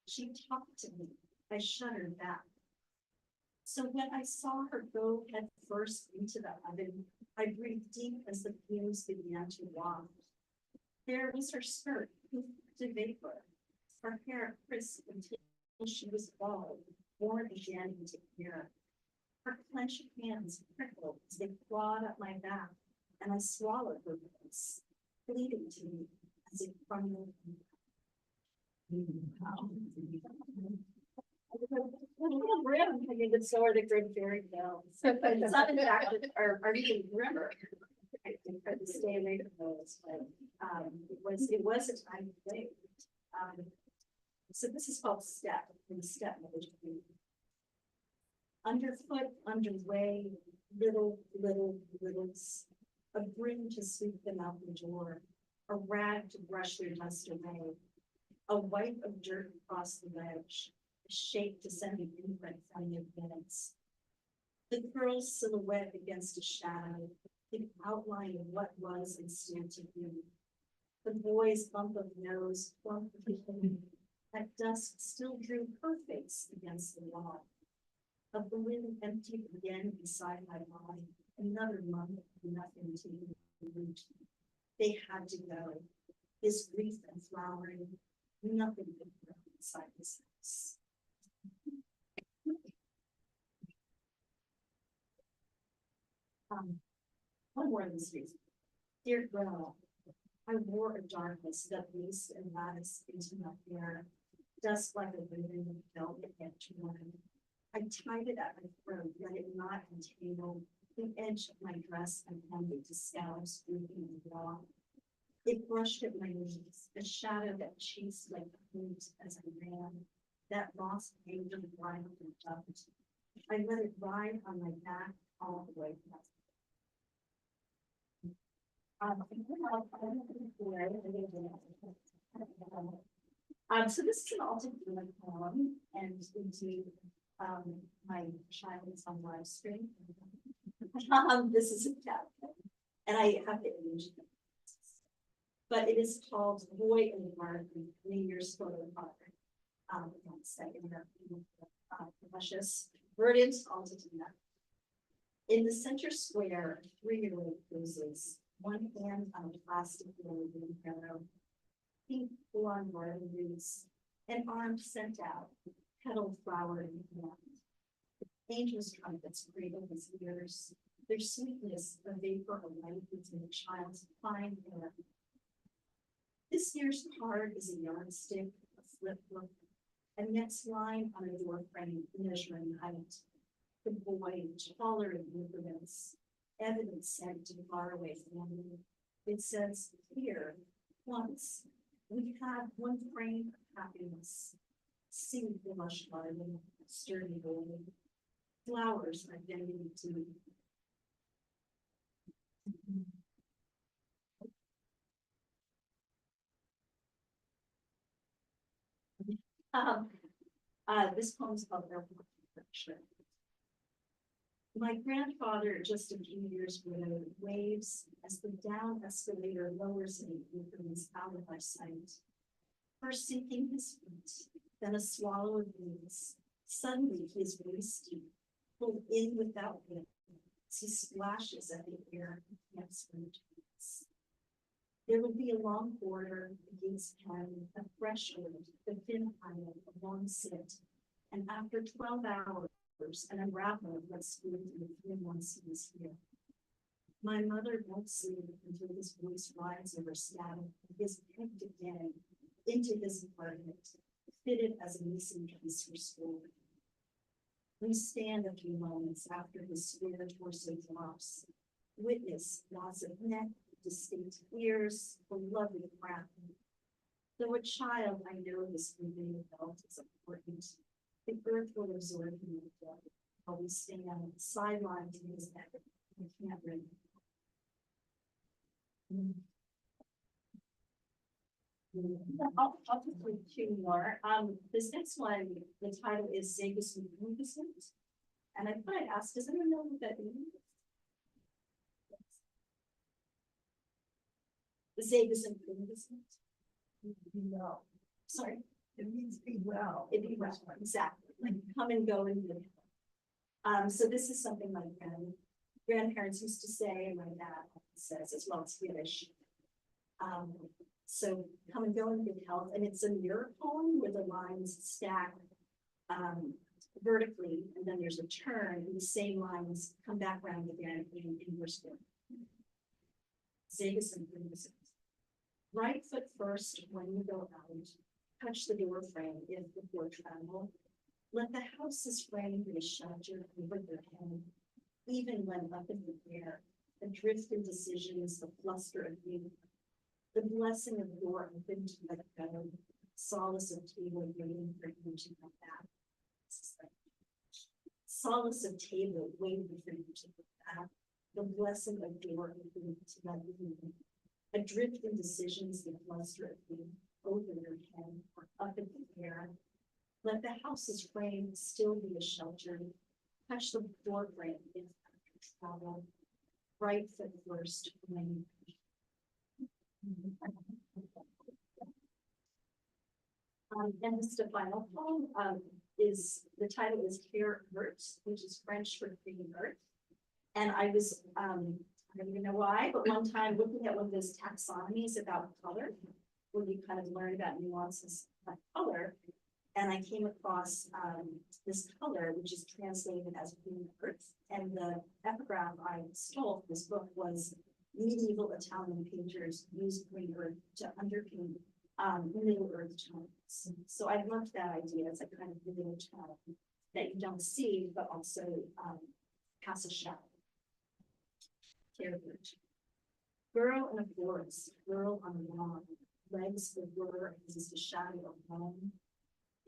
She talked to me. I shuddered back. So when I saw her go head first into the oven, I breathed deep as the fumes began to waft. There was her skirt, poofed to vapor, her hair crisp until she was bald, born again into air. Her clenched hands prickled as they clawed up my back, and I swallowed her voice, pleading to me as it crumbled. So are the good fairy tales. Some in fact are even grimmer. I tried to stay away from those, but it was a time of day. So this is called step, in step motion. Underfoot, underway, littles, a broom to sweep them out the door, a rag to brush their dust away, a wipe of dirt across the ledge, a shake to send an imprint from their minutes. The girl's silhouette against a shadow, the outline of what was and still to be. The boy's bump of nose, plump at dusk still drew her face against the wall. A balloon emptied again inside my body, another month of nothing to root. They had to go. his grief and flowering, nothing could grow inside his house. One more of these reasons. Dear girl, I wore a darkness that leased and latticed into my hair, dust like a ribbon velvet torn. I tied it at my throat, let it not entangle the edge of my dress and handed to scallops weeping and raw. It brushed at my knees, a shadow that chased like a hoot as I ran, that lost angel blind and ducked. I let it ride on my back all the way past. So this is an Altadena poem, and indeed, my child is on live stream. This is a cat, and I have the image. But it is called Boy in the Garden, New Year's photo card. Second, luscious, verdant Altadena. In the center square, a 3-year-old poses, one hand on a plastic balloon arrow, pink blonde garden roots, an arm sent out, petal flower in hand. Angels' trumpets cradle his ears, their sweetness a vapor of light within a child's fine hair. This year's card is a yardstick, a flip book, a next line on a door frame measuring height. The boy, taller in increments, evidence sent to the faraway family. It says, here, once, we had one frame of happiness. See the lush garden, sturdy boy, flowers identity too. This poem's called Laureate. My grandfather, just a few years widowed, waves as the down escalator lowers me increments out of my sight. First sinking his feet, then a swallow of leaves. Suddenly he is waist deep, pulled in without wind, as he splashes at the air and can't swim to us. There would be a long border, a gate's pen, a threshold, the thin pile, a long sit, and after 12 hours, an unravel of what's good in the 3 months he was here. My mother won't sleep until his voice rides over static, he is pegged again into his apartment, fitted as a missing piece for school. We stand a few moments after his square torso drops, witness loss of neck, distinct ears, a lovely crown. Though a child, I know this conveyed belt is important. The earth will absorb him with death, while we stand sidelined to his neck. We can't really. I'll just read 2 more. This next one, the title is Zegas and Bundesland. And I thought I'd ask, does anyone know what that means? The Zegas and Bundesland? No. Sorry. It means be well. It be well, exactly. Like come and go and live. So this is something my grandparents used to say, and my dad says as well. It's Yiddish. So come and go in good health, and it's a mirror poem where the lines stack vertically, and then there's a turn, and the same lines come back around again in inverse order. Zegas and Bundesland. Right foot first when you go out. Touch the door frame if before travel. Let the house's frame be a shelter over your head, even when up in the air, adrift in decisions, the fluster of you. The blessing of door open to let go, solace of table waiting for you to come back. Solace of table waiting for you to come back. The blessing of door open to let you. Adrift in decisions, the fluster of you. Over your head or up in the air. Let the house's frame still be a shelter. Touch the door frame if after travel. Right foot first when and the final poem is the title is Care Vert, which is French for green earth. And I was I don't even know why, but one time looking at one of those taxonomies about color. when you kind of learn about nuances of color. And I came across this color, which is translated as green earth. And the epigraph I stole from this book was medieval Italian painters used green earth to underpin middle earth tones. So I loved that idea. It's a kind of middle tone that you don't see, but also casts a shadow. Girl in a forest, girl on a lawn, legs that were as a shadow of home.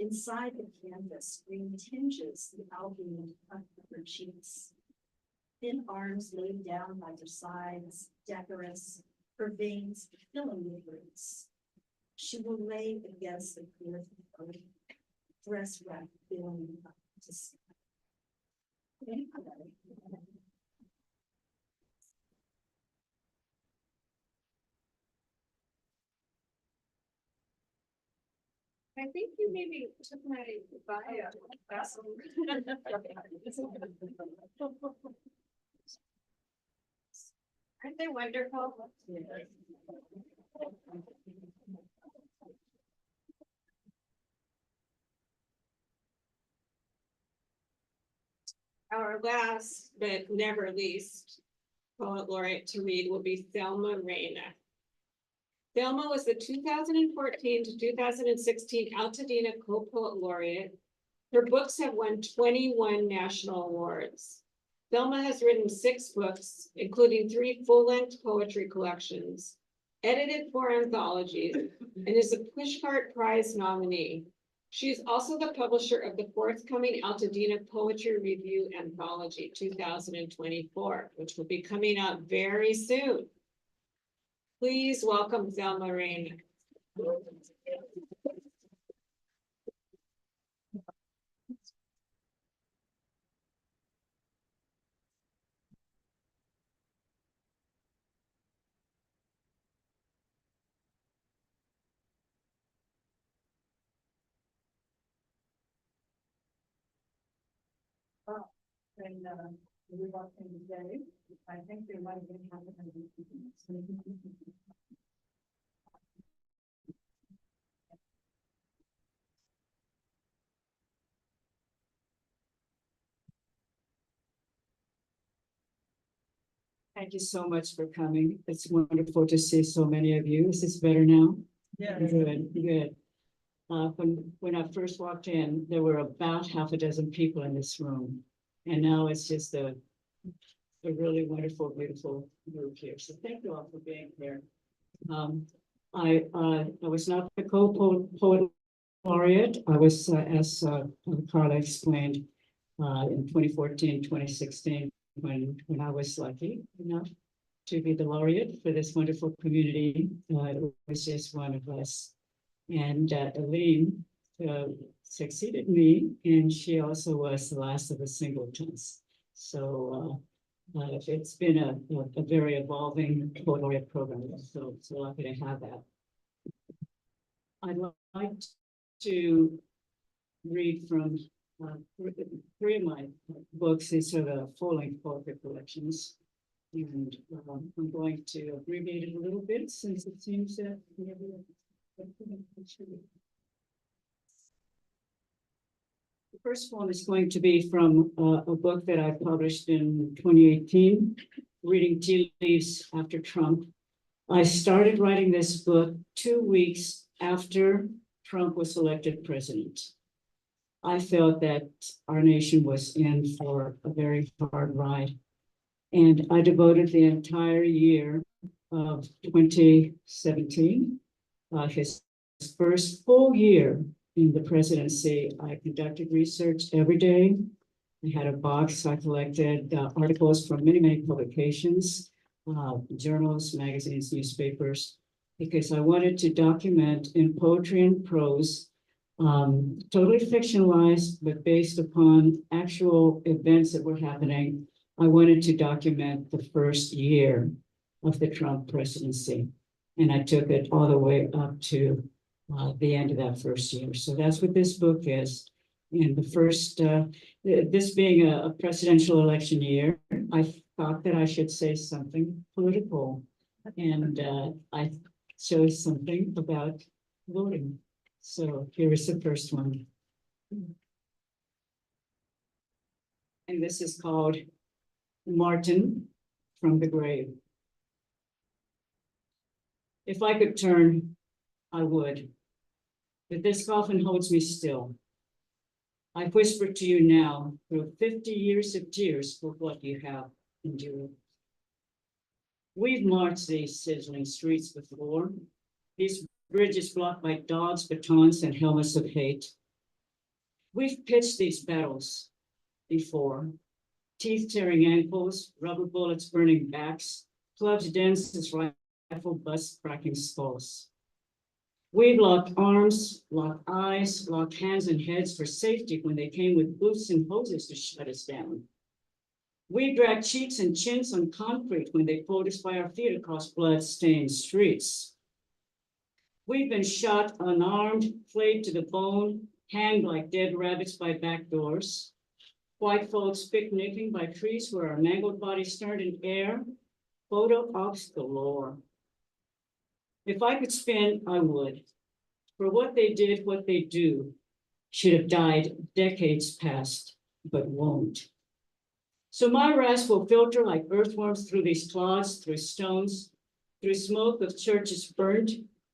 Inside the canvas, green tinges the albumin of her cheeks. Thin arms laid down by her sides, decorous, her veins filling with roots. She will lay against the clear earth, dress wrapped, filling up to sky. I think you maybe took my bio. Aren't they wonderful? Our last but never least poet laureate to read will be Thelma Reina. Thelma was the 2014 to 2016 Altadena Co-Poet Laureate. Her books have won 21 national awards. Thelma has written 6 books, including 3 full-length poetry collections, edited 4 anthologies, and is a Pushcart Prize nominee. She is also the publisher of the forthcoming Altadena Poetry Review Anthology 2024, which will be coming out very soon. Please welcome Thelma Reina. And we walk in today. I think there might have been Thank you so much for coming. It's wonderful to see so many of you. Is this better now? Yeah. Good, good. When I first walked in, there were about half a dozen people in this room. And now it's just a really wonderful, beautiful group here. So thank you all for being here. I was not the co-poet laureate. I was, as Carla explained, in 2014, 2016, when I was lucky enough to be the laureate for this wonderful community. It was just one of us. And Aline succeeded me, and she also was the last of the singletons. So it's been a very evolving poet laureate program. So lucky to have that. I'd like to read from 3 of my books. These are the full-length poetry collections. And I'm going to abbreviate it a little bit since it seems that we have the first one is going to be from a book that I published in 2018, Reading Tea Leaves After Trump. I started writing this book 2 weeks after Trump was elected president. I felt that our nation was in for a very hard ride. And I devoted the entire year of 2017, his first full year in the presidency. I conducted research every day. I had a box. I collected articles from many, many publications, journals, magazines, newspapers, because I wanted to document in poetry and prose, totally fictionalized, but based upon actual events that were happening. I wanted to document the first year of the Trump presidency. And I took it all the way up to the end of that first year. So that's what this book is. In the first, this being a presidential election year, I thought that I should say something political. And I shows something about voting. So here is the first one. And this is called Martin from the Grave. If I could turn, I would, but this coffin holds me still. I whisper to you now through 50 years of tears for what you have endured. We've marched these sizzling streets before, these bridges blocked by dogs, batons, and helmets of hate. We've pitched these battles before, teeth-tearing ankles, rubber bullets burning backs, clubs dense as rifle butts cracking skulls. We've locked arms, locked eyes, locked hands and heads for safety when they came with boots and hoses to shut us down. We dragged cheeks and chins on concrete when they pulled us by our feet across blood-stained streets. We've been shot unarmed, flayed to the bone, hanged like dead rabbits by back doors. White folks picnicking by trees where our mangled bodies turned in air. Photo ops galore. If I could spin, I would. For what they did, what they do, should have died decades past, but won't. So my wrath will filter like earthworms through these clods, through stones, through smoke of churches burnt,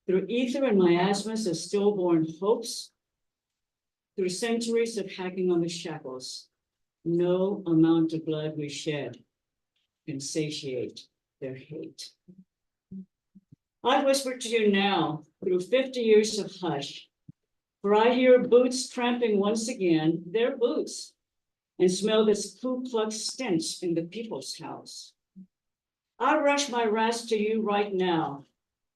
through ether and miasmas of stillborn hopes, through centuries of hacking on the shackles. No amount of blood we shed can satiate their hate. I whisper to you now through 50 years of hush, for I hear boots tramping once again, their boots, and smell this Ku Klux stench in the people's house. I rush my wrath to you right now,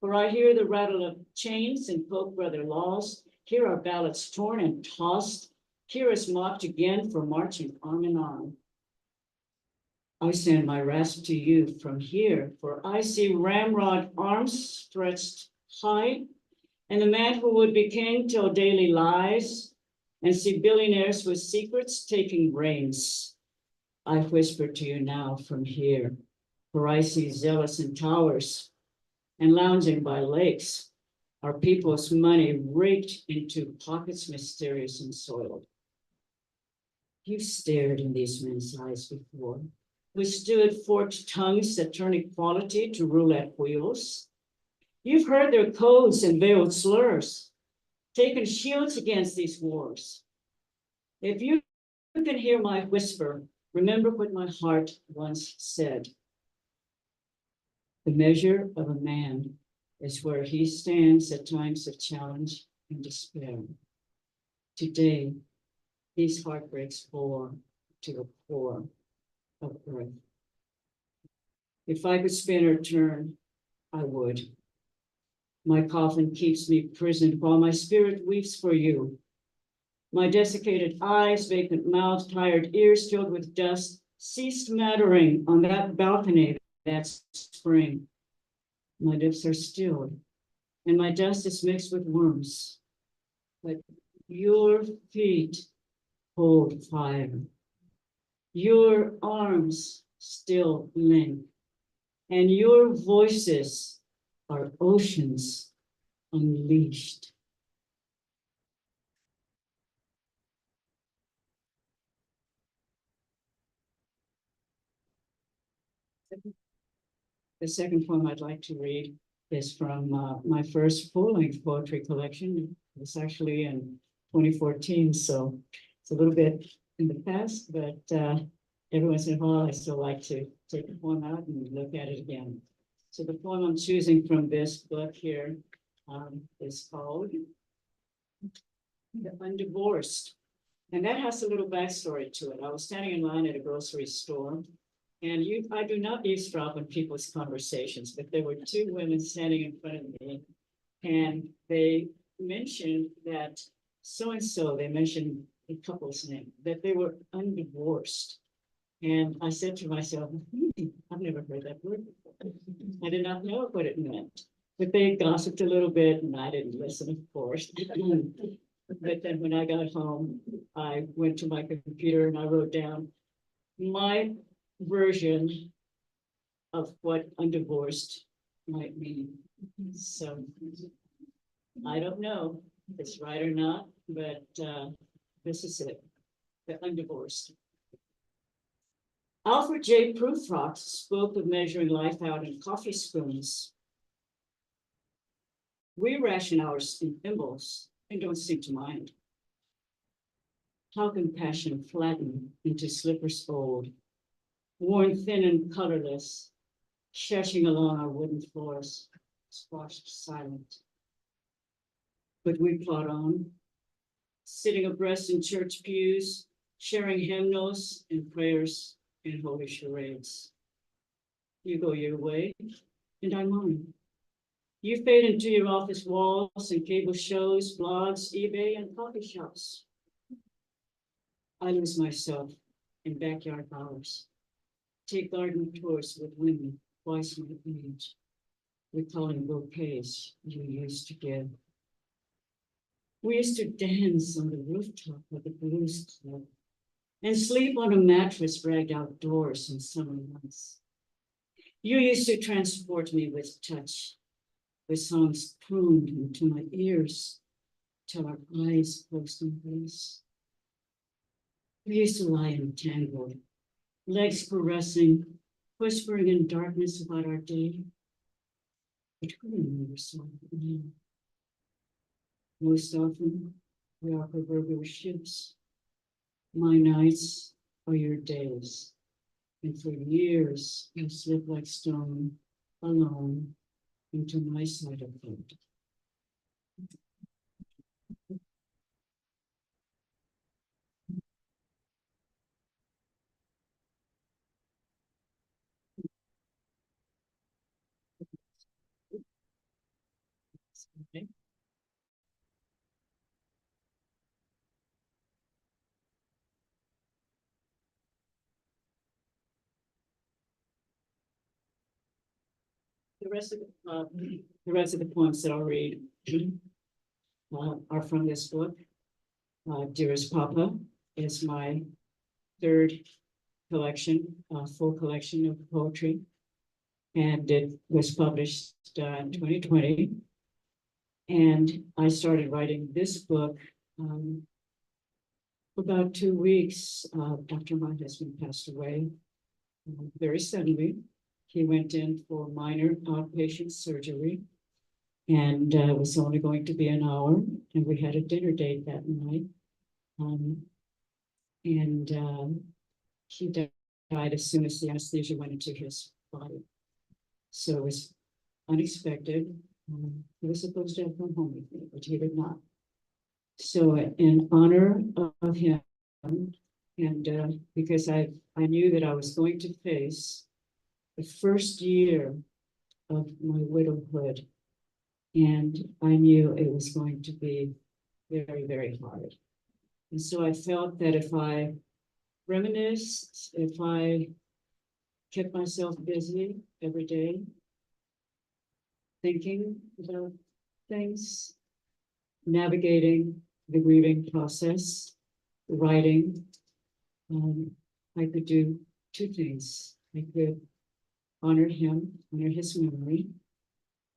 for I hear the rattle of chains and Koch brother laws, hear our ballots torn and tossed, hear us mocked again for marching arm in arm. I send my wrath to you from here, for I see ramrod arms stretched high, and the man who would be king tell daily lies, and see billionaires with secrets taking reins. I whisper to you now from here, for I see zealous in towers and lounging by lakes, our people's money raked into pockets mysterious and soiled. You've stared in these men's eyes before, withstood forked tongues that turn equality to roulette wheels. You've heard their codes and veiled slurs, taken shields against these wars. If you can hear my whisper, remember what my heart once said. The measure of a man is where he stands at times of challenge and despair. Today, these heartbreaks bore to the core of earth. If I could spin or turn, I would. My coffin keeps me prisoned while my spirit weeps for you. My desiccated eyes, vacant mouth, tired ears filled with dust ceased mattering on that balcony that spring. My lips are stilled and my dust is mixed with worms. But your feet hold fire. Your arms still link, and your voices are oceans unleashed. The second poem I'd like to read is from my first full-length poetry collection. It was actually in 2014, so it's a little bit in the past, but every once in a while I still like to take the poem out and look at it again. So the poem I'm choosing from this book here is called The Undivorced. And that has a little backstory to it. I was standing in line at a grocery store, and I do not eavesdrop on people's conversations, but there were two women standing in front of me, and they mentioned that so-and-so, they mentioned a couple's name, that they were undivorced. And I said to myself, I've never heard that word before. I did not know what it meant, but they gossiped a little bit and I didn't listen, of course. But then when I got home, I went to my computer and I wrote down my version of what undivorced might mean. So I don't know if it's right or not, but this is it. That I'm divorced. Alfred J. Prufrock spoke of measuring life out in coffee spoons. We ration ours in thimbles and don't seem to mind. How can passion flatten into slippers old, worn thin and colorless, shushing along our wooden floors, squashed silent. But we plod on, sitting abreast in church pews, sharing hymnals and prayers and holy charades. You go your way, and I mine. You fade into your office walls and cable shows, blogs, eBay, and coffee shops. I lose myself in backyard hours. Take garden tours with women twice my age, recalling bouquets you used to give. We used to dance on the rooftop of the blues club and sleep on a mattress dragged outdoors in summer months. You used to transport me with touch, with songs crooned into my ears till our eyes closed in place. We used to lie entangled, legs caressing, whispering in darkness about our day. But who remembers so now? Most often, we are proverbial ships. My nights are your days, and for years you slip like stone, alone, into my side of boat. Okay. The rest of the poems that I'll read are from this book. Dearest Papa is my third collection, full collection of poetry, and it was published in 2020. And I started writing this book about 2 weeks after my husband passed away, very suddenly. He went in for minor outpatient surgery, and it was only going to be an hour, and we had a dinner date that night. He died as soon as the anesthesia went into his body. So it was unexpected. He was supposed to have come home with me, but he did not. So in honor of him, and because I knew that I was going to face the first year of my widowhood, and I knew it was going to be very, very hard. And so I felt that if I reminisced, if I kept myself busy every day, thinking about things, navigating the grieving process, writing, I could do two things. I could honor him, honor his memory,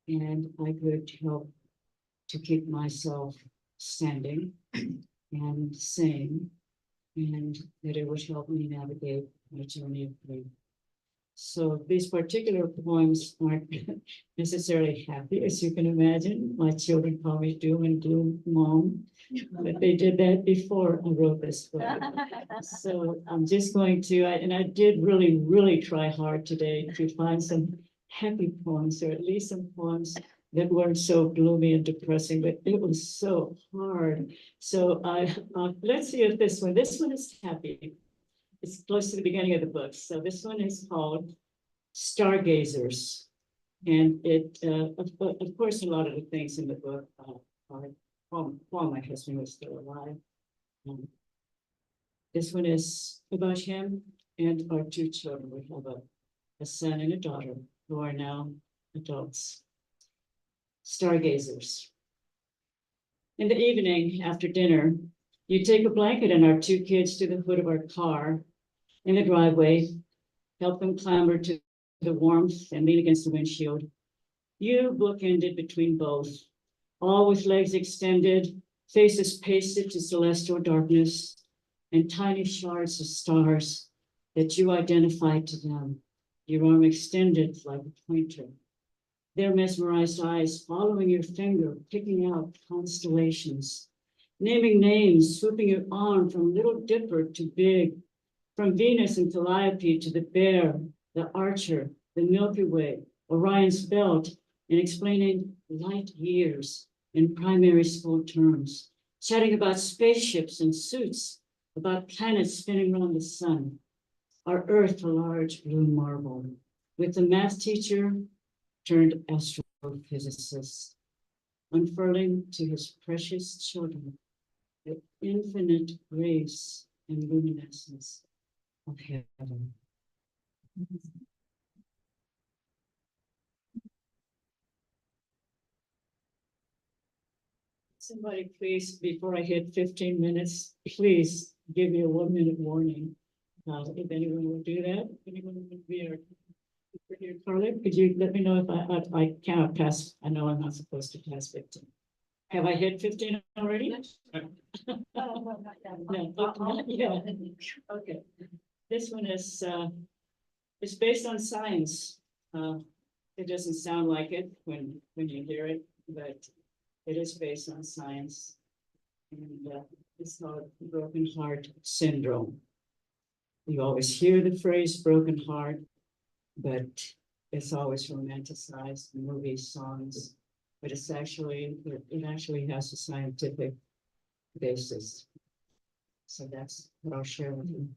and I could help to keep myself standing and sane, and that it would help me navigate my journey of grief. So these particular poems aren't necessarily happy, as you can imagine. My children call me doom and gloom mom, but they did that before I wrote this book. So I'm just going to, and I did really, really try hard today to find some happy poems, or at least some poems that weren't so gloomy and depressing, but it was so hard. So let's see if this one is happy. It's close to the beginning of the book. So this one is called Stargazers. And it, of course, a lot of the things in the book are while my husband was still alive. This one is about him and our two children. We have a son and a daughter who are now adults. Stargazers. In the evening, after dinner, you take a blanket and our two kids to the hood of our car in the driveway, help them clamber to the warmth and lean against the windshield. You bookended between both, all with legs extended, faces pasted to celestial darkness, and tiny shards of stars that you identified to them, your arm extended like a pointer. Their mesmerized eyes following your finger, picking out constellations, naming names, swooping your arm from Little Dipper to Big, from Venus and Calliope to the Bear, the Archer, the Milky Way, Orion's Belt, and explaining light years in primary school terms, chatting about spaceships and suits, about planets spinning around the sun, our Earth a large blue marble, with the math teacher turned astrophysicist, unfurling to his precious children the infinite grace and luminescence of heaven. Somebody please, before I hit 15 minutes, please give me a 1-minute warning. If anyone will do that, if anyone would be our Carla, could you let me know if I cannot pass? I know I'm not supposed to pass 15. Have I hit 15 already? No, yeah. Okay. This one is it's based on science. It doesn't sound like it when you hear it, but it is based on science. And it's called broken heart syndrome. You always hear the phrase broken heart, but it's always romanticized in movies, songs, but it actually has a scientific basis. So that's what I'll share with you.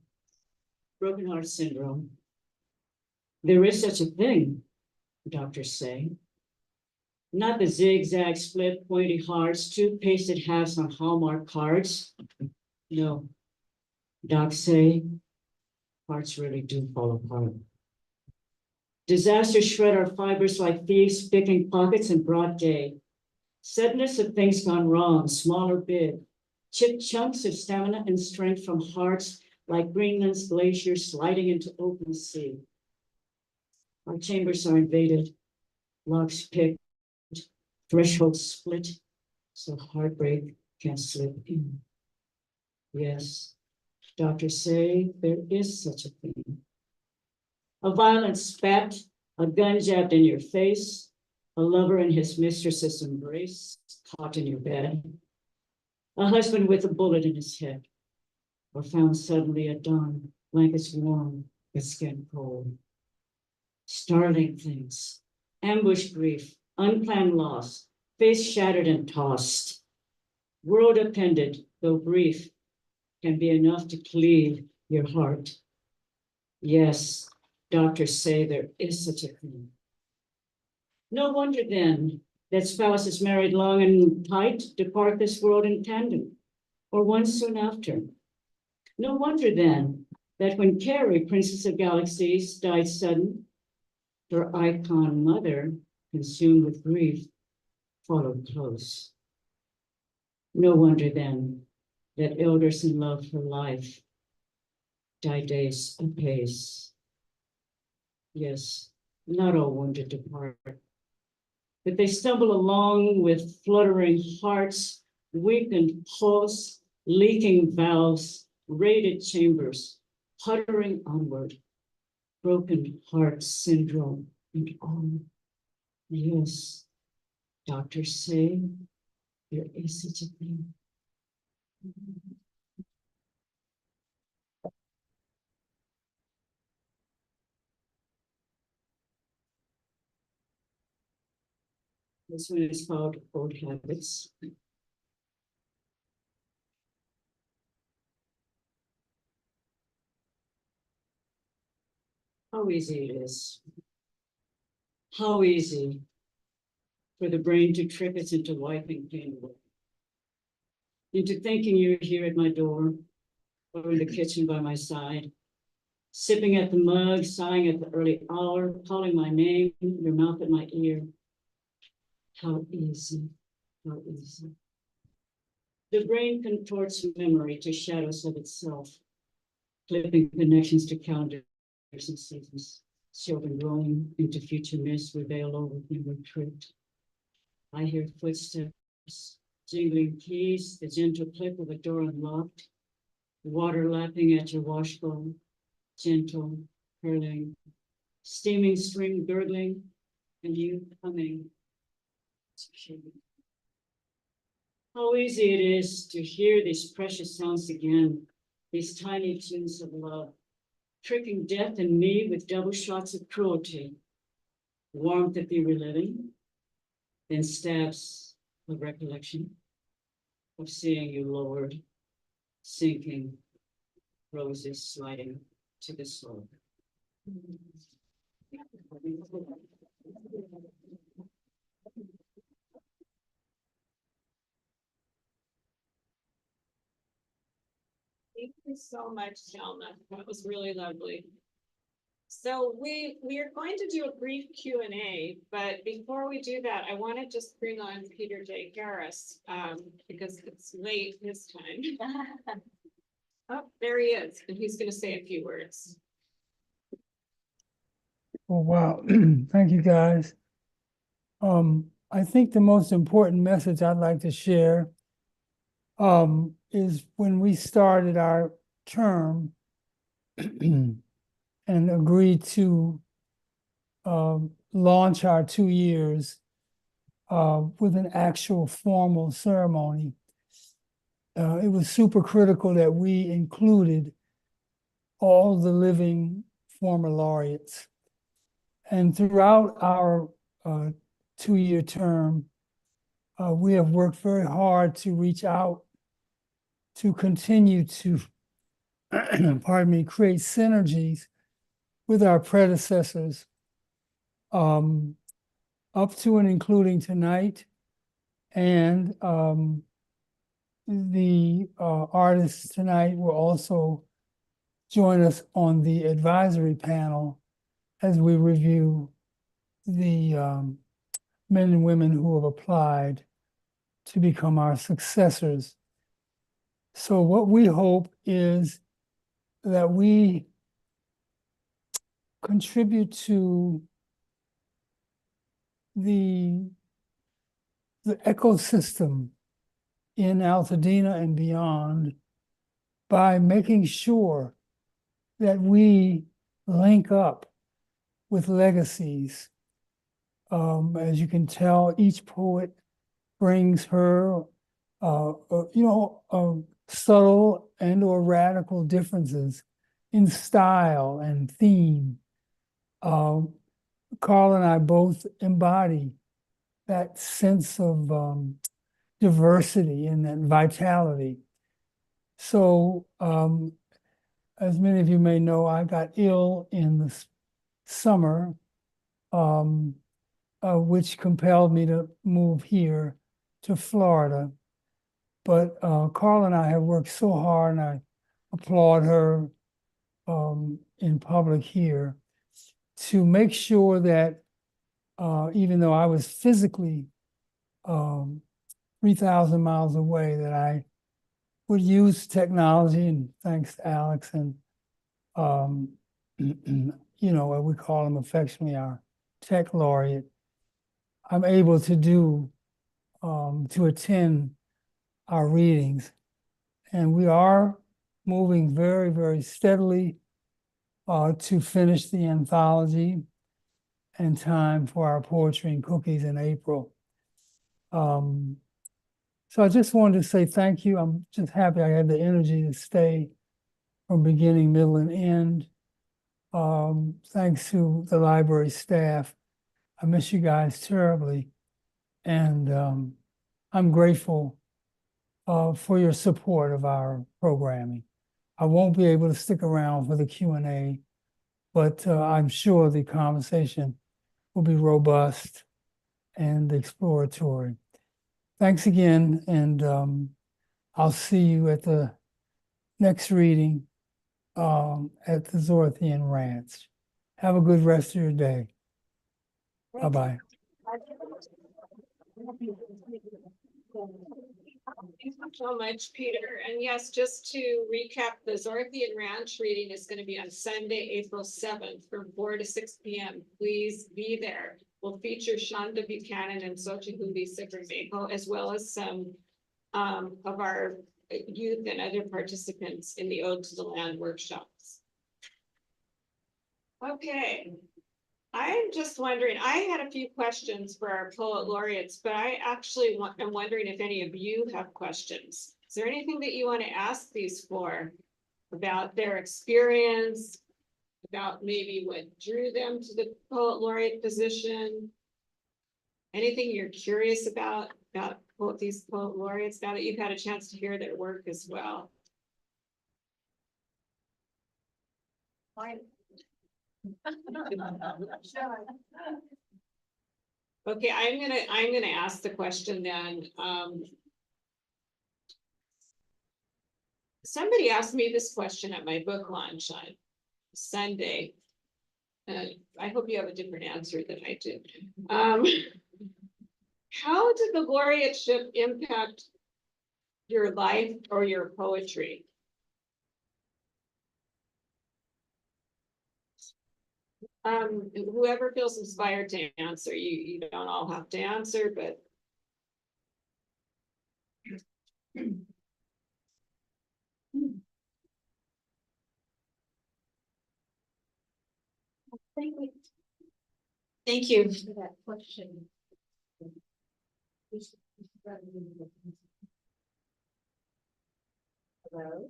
Broken heart syndrome. There is such a thing, doctors say. Not the zigzag, split, pointy hearts, two pasted halves on Hallmark cards. No, docs say hearts really do fall apart. Disasters shred our fibers like thieves picking pockets in broad day. Sadness of things gone wrong, small or big. Chipped chunks of stamina and strength from hearts like Greenland's glaciers sliding into open sea. Our chambers are invaded, locks picked, thresholds split, so heartbreak can slip in. Yes, doctors say there is such a thing. A violent spat, a gun jabbed in your face, a lover in his mistress's embrace, caught in your bed, a husband with a bullet in his head, or found suddenly at dawn, blankets warm, but skin cold. Startling things, ambush grief, unplanned loss, face shattered and tossed. World appended, though brief, can be enough to cleave your heart. Yes, doctors say there is such a thing. No wonder then that spouses married long and tight depart this world in tandem, or one soon after. No wonder then that when Carrie, Princess of Galaxies, died sudden, her icon mother, consumed with grief, followed close. No wonder then that elders in love for life die days apace. Yes, not all wounded depart, but they stumble along with fluttering hearts, weakened pulse, leaking valves, raided chambers, puttering onward, broken heart syndrome and all. Yes, doctors say there is such a thing. This one is called Old Habits. How easy it is. How easy for the brain to trick us into wiping pain away, into thinking you're here at my door or in the kitchen by my side, sipping at the mug, sighing at the early hour, calling my name, your mouth at my ear. How easy, how easy. The brain contorts memory to shadows of itself, clipping connections to calendars and seasons, children growing into future myths with veil over never tripped. I hear footsteps, jingling keys, the gentle click of a door unlocked, water lapping at your washbowl, gentle, purling, steaming stream gurgling, and you coming to shade. How easy it is to hear these precious sounds again, these tiny tunes of love, tricking death and me with double shots of cruelty, warmth of the reliving, then stabs of recollection of seeing you lowered, sinking, roses sliding to the slope. Thank you so much, Selma. That was really lovely. So we are going to do a brief Q&A, but before we do that, I want to just bring on Peter J. Harris, because it's late this time. Oh, there he is, and he's going to say a few words. Oh, wow. Thank you, guys. I think the most important message I'd like to share is when we started our term and agreed to launch our 2 years with an actual formal ceremony. It was super critical that we included all the living former laureates. And throughout our 2-year term, we have worked very hard to reach out to continue to, pardon me, create synergies with our predecessors, up to and including tonight. And the artists tonight will also join us on the advisory panel as we review the men and women who have applied to become our successors. So what we hope is that we contribute to the ecosystem in Altadena and beyond by making sure that we link up with legacies. As you can tell, each poet brings her, subtle and or radical differences in style and theme. Carl and I both embody that sense of diversity and that vitality. So, as many of you may know, I got ill in the summer, which compelled me to move here to Florida. But Carl and I have worked so hard, and I applaud her in public here, to make sure that even though I was physically 3,000 miles away, that I would use technology, and thanks to Alex and what we call him affectionately our tech laureate, I'm able to do to attend our readings. And we are moving very, very steadily to finish the anthology in time for our poetry and cookies in April. So I just wanted to say thank you. I'm just happy I had the energy to stay from beginning, middle, and end. Thanks to the library staff. I miss you guys terribly. And I'm grateful for your support of our programming. I won't be able to stick around for the Q&A, but I'm sure the conversation will be robust and exploratory. Thanks again, and I'll see you at the next reading at the Zorthian Ranch. Have a good rest of your day. Bye-bye. Thank you so much, Peter. And yes, just to recap, the Zorthian Ranch reading is going to be on Sunday, April 7th from 4 to 6 p.m. Please be there. We'll feature Shonda Buchanan and Xochitl Sibermejo, as well as some of our youth and other participants in the Ode to the Land workshops. Okay. I'm just wondering, I had a few questions for our poet laureates, but I actually am wondering if any of you have questions. Is there anything that you want to ask these for about their experience, about maybe what drew them to the poet laureate position? Anything you're curious about these poet laureates, now that you've had a chance to hear their work as well? Okay, I'm gonna ask the question then. Somebody asked me this question at my book launch on Sunday. I hope you have a different answer than I did. How did the laureateship impact your life or your poetry? Whoever feels inspired to answer, you don't all have to answer, but. Thank you for that question. Hello?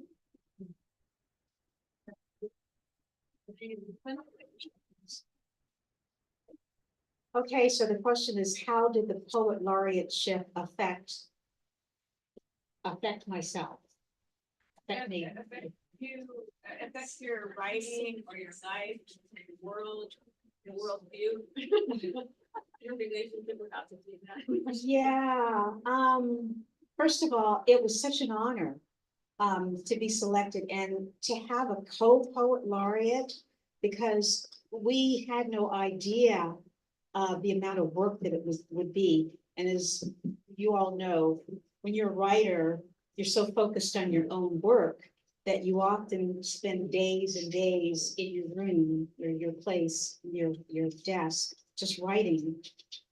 Okay, so the question is, how did the poet laureateship affect myself? Affect me? Affects your writing or your life, your world view. Your relationship with Altadena. Yeah, first of all, it was such an honor to be selected and to have a co-poet laureate, because we had no idea the amount of work that it would be. And as you all know, when you're a writer, you're so focused on your own work that you often spend days and days in your room or your place, your desk, just writing.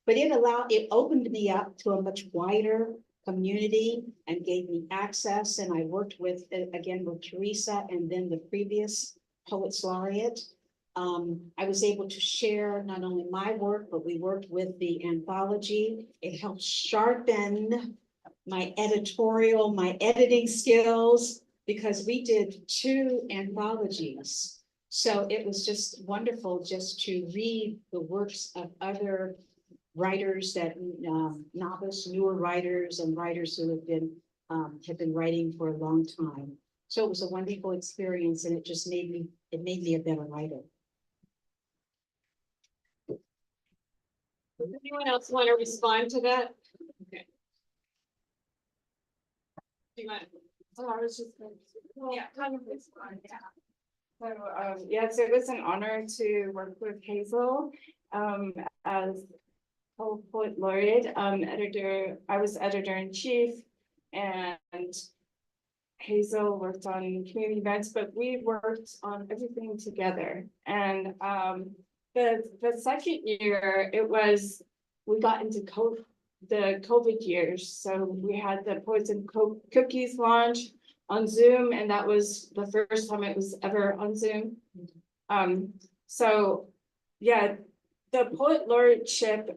But it opened me up to a much wider community and gave me access. And I worked with, again, with Teresa and then the previous Poets Laureate. I was able to share not only my work, but we worked with the anthology. It helped sharpen my editing skills, because we did 2 anthologies. So it was just wonderful just to read the works of other writers that novice, newer writers and writers who have been writing for a long time. So it was a wonderful experience, and it just made me a better writer. Does anyone else want to respond to that? Okay. Do you want? Oh, I was just going to. Yeah, kind of respond, yeah. So, yes, it was an honor to work with Hazel as poet laureate, editor. I was editor-in-chief, and Hazel worked on community events, but we worked on everything together. And the second year, we got into the COVID years. So we had the Poets and Cookies launch on Zoom, and that was the first time it was ever on Zoom. So yeah, the poet laureateship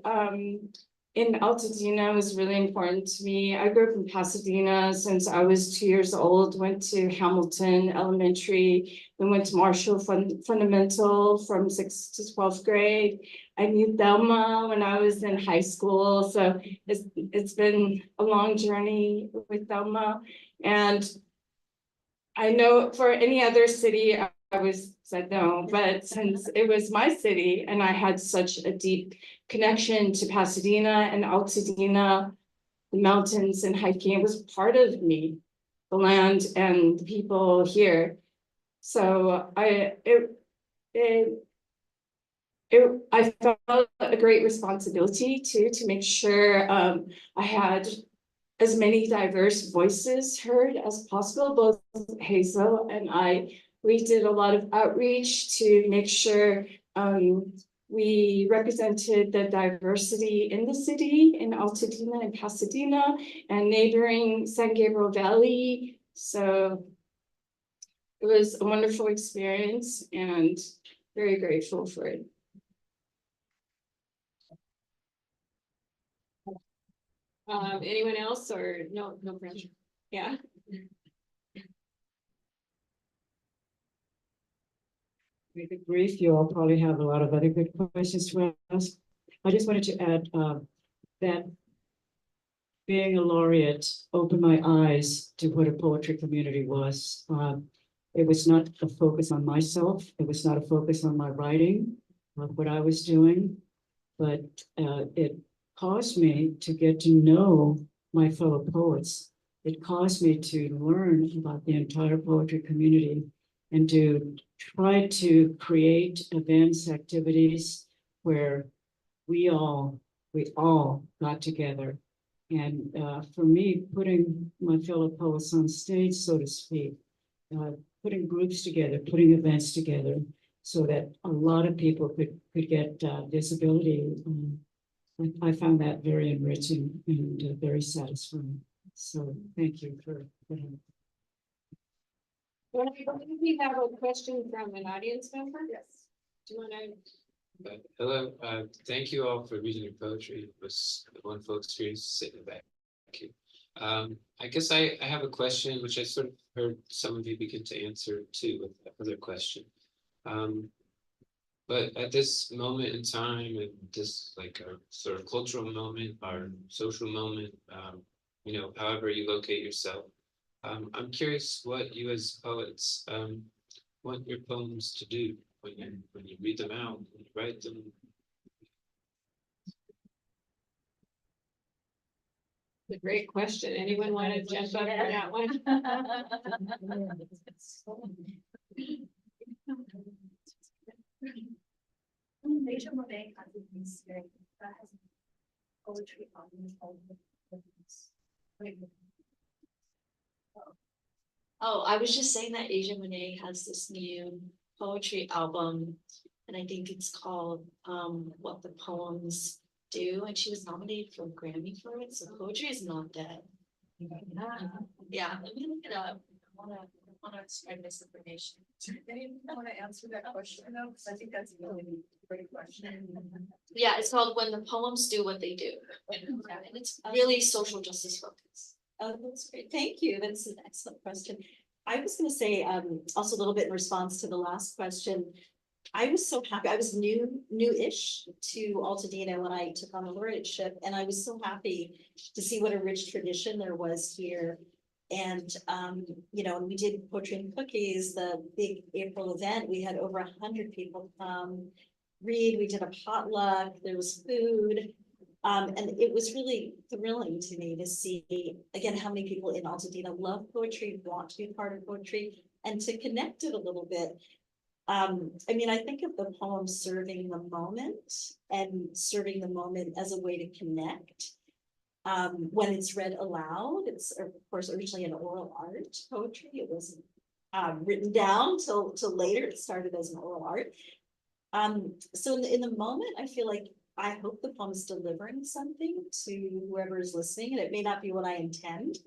in Altadena was really important to me. I grew up in Pasadena since I was 2 years old, went to Hamilton Elementary, then went to Marshall Fundamental from 6th to 12th grade. I knew Thelma when I was in high school. So it's been a long journey with Thelma. And I know for any other city, I was said no, but since it was my city and I had such a deep connection to Pasadena and Altadena, the mountains and hiking, it was part of me, the land and the people here. So I felt a great responsibility to make sure I had as many diverse voices heard as possible. Both Hazel and I, we did a lot of outreach to make sure we represented the diversity in the city, in Altadena and Pasadena, and neighboring San Gabriel Valley. So it was a wonderful experience and very grateful for it. Anyone else or no pressure? Yeah. Make it brief, you all probably have a lot of other good questions to ask. I just wanted to add that being a laureate opened my eyes to what a poetry community was. It was not a focus on myself. It was not a focus on my writing, what I was doing, but it caused me to get to know my fellow poets. It caused me to learn about the entire poetry community and to try to create events, activities where we all got together. And for me, putting my fellow poets on stage, so to speak, putting groups together, putting events together, so that a lot of people could get visibility. I found that very enriching and very satisfying. So thank you for that. Well, I believe we have a question from an audience member. Yes. Do you want to? Hello, thank you all for reading your poetry. It was a wonderful experience to sit in the back. Thank you. I guess I have a question, which I sort of heard some of you begin to answer too with another question. But at this moment in time, and this like a sort of cultural moment, our social moment, you know, however you locate yourself, I'm curious what you as poets want your poems to do when you read them out, when you write them. A great question. Anyone want to jump up on that one? Asia Monet has a piece here that has poetry on all the Oh, I was just saying that Asia Monet has this new poetry album, and I think it's called What the Poems Do, and she was nominated for a Grammy for it, so poetry is not dead. Yeah, let me look it up. I wanna spread misinformation. Anyone want to answer that question though? Because I think that's a really great question. Yeah, it's called When the Poems Do What They Do. And it's really social justice focused. Oh, that's great. Thank you. That's an excellent question. I was gonna say, also a little bit in response to the last question. I was so happy. I was new-ish to Altadena when I took on the laureateship, and I was so happy to see what a rich tradition there was here. And, you know, we did Poetry and Cookies, the big April event. We had over 100 people read. We did a potluck. There was food. And it was really thrilling to me to see, again, how many people in Altadena love poetry, want to be part of poetry, and to connect it a little bit. I mean, I think of the poem serving the moment and serving the moment as a way to connect. When it's read aloud, it's of course originally an oral art poetry. It wasn't written down till later. It started as an oral art. So in the moment, I feel like I hope the poem is delivering something to whoever is listening, and it may not be what I intend,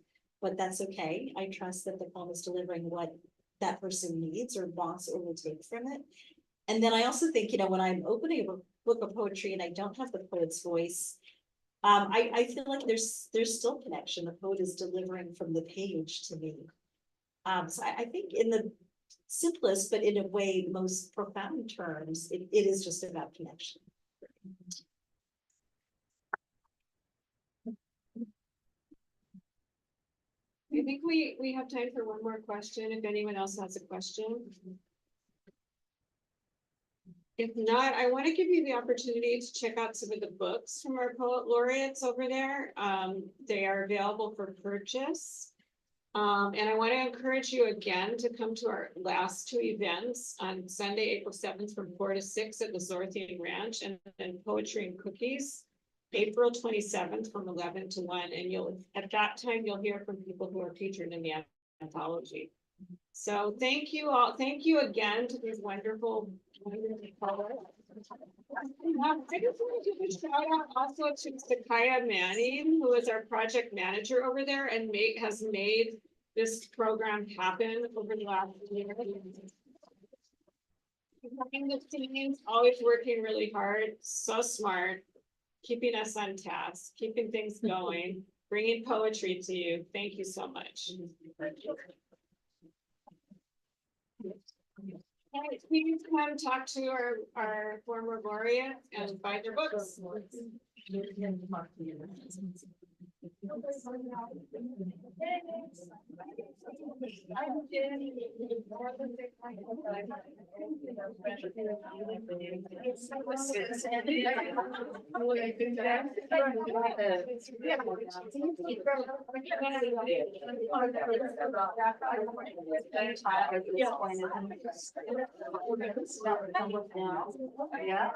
but that's okay. I trust that the poem is delivering what that person needs or wants or will take from it. And then I also think, you know, when I'm opening a book of poetry and I don't have the poet's voice, I feel like there's still connection. The poet is delivering from the page to me. So I think in the simplest, but in a way most profound terms, it is just about connection. I think we have time for one more question, if anyone else has a question. If not, I want to give you the opportunity to check out some of the books from our poet laureates over there. They are available for purchase. And I want to encourage you again to come to our last two events on Sunday, April 7th from 4 to 6 at the Zorthian Ranch, and then Poetry and Cookies April 27th from 11 to 1, and at that time, you'll hear from people who are featured in the anthology. So thank you all, thank you again to these wonderful. I just want to give a shout out also to Sakaya Manning, who is our project manager over there and has made this program happen over the last year. Behind the scenes, always working really hard, so smart, keeping us on task, keeping things going, bringing poetry to you. Thank you so much. Please come talk to our former laureate and buy their books. Yeah.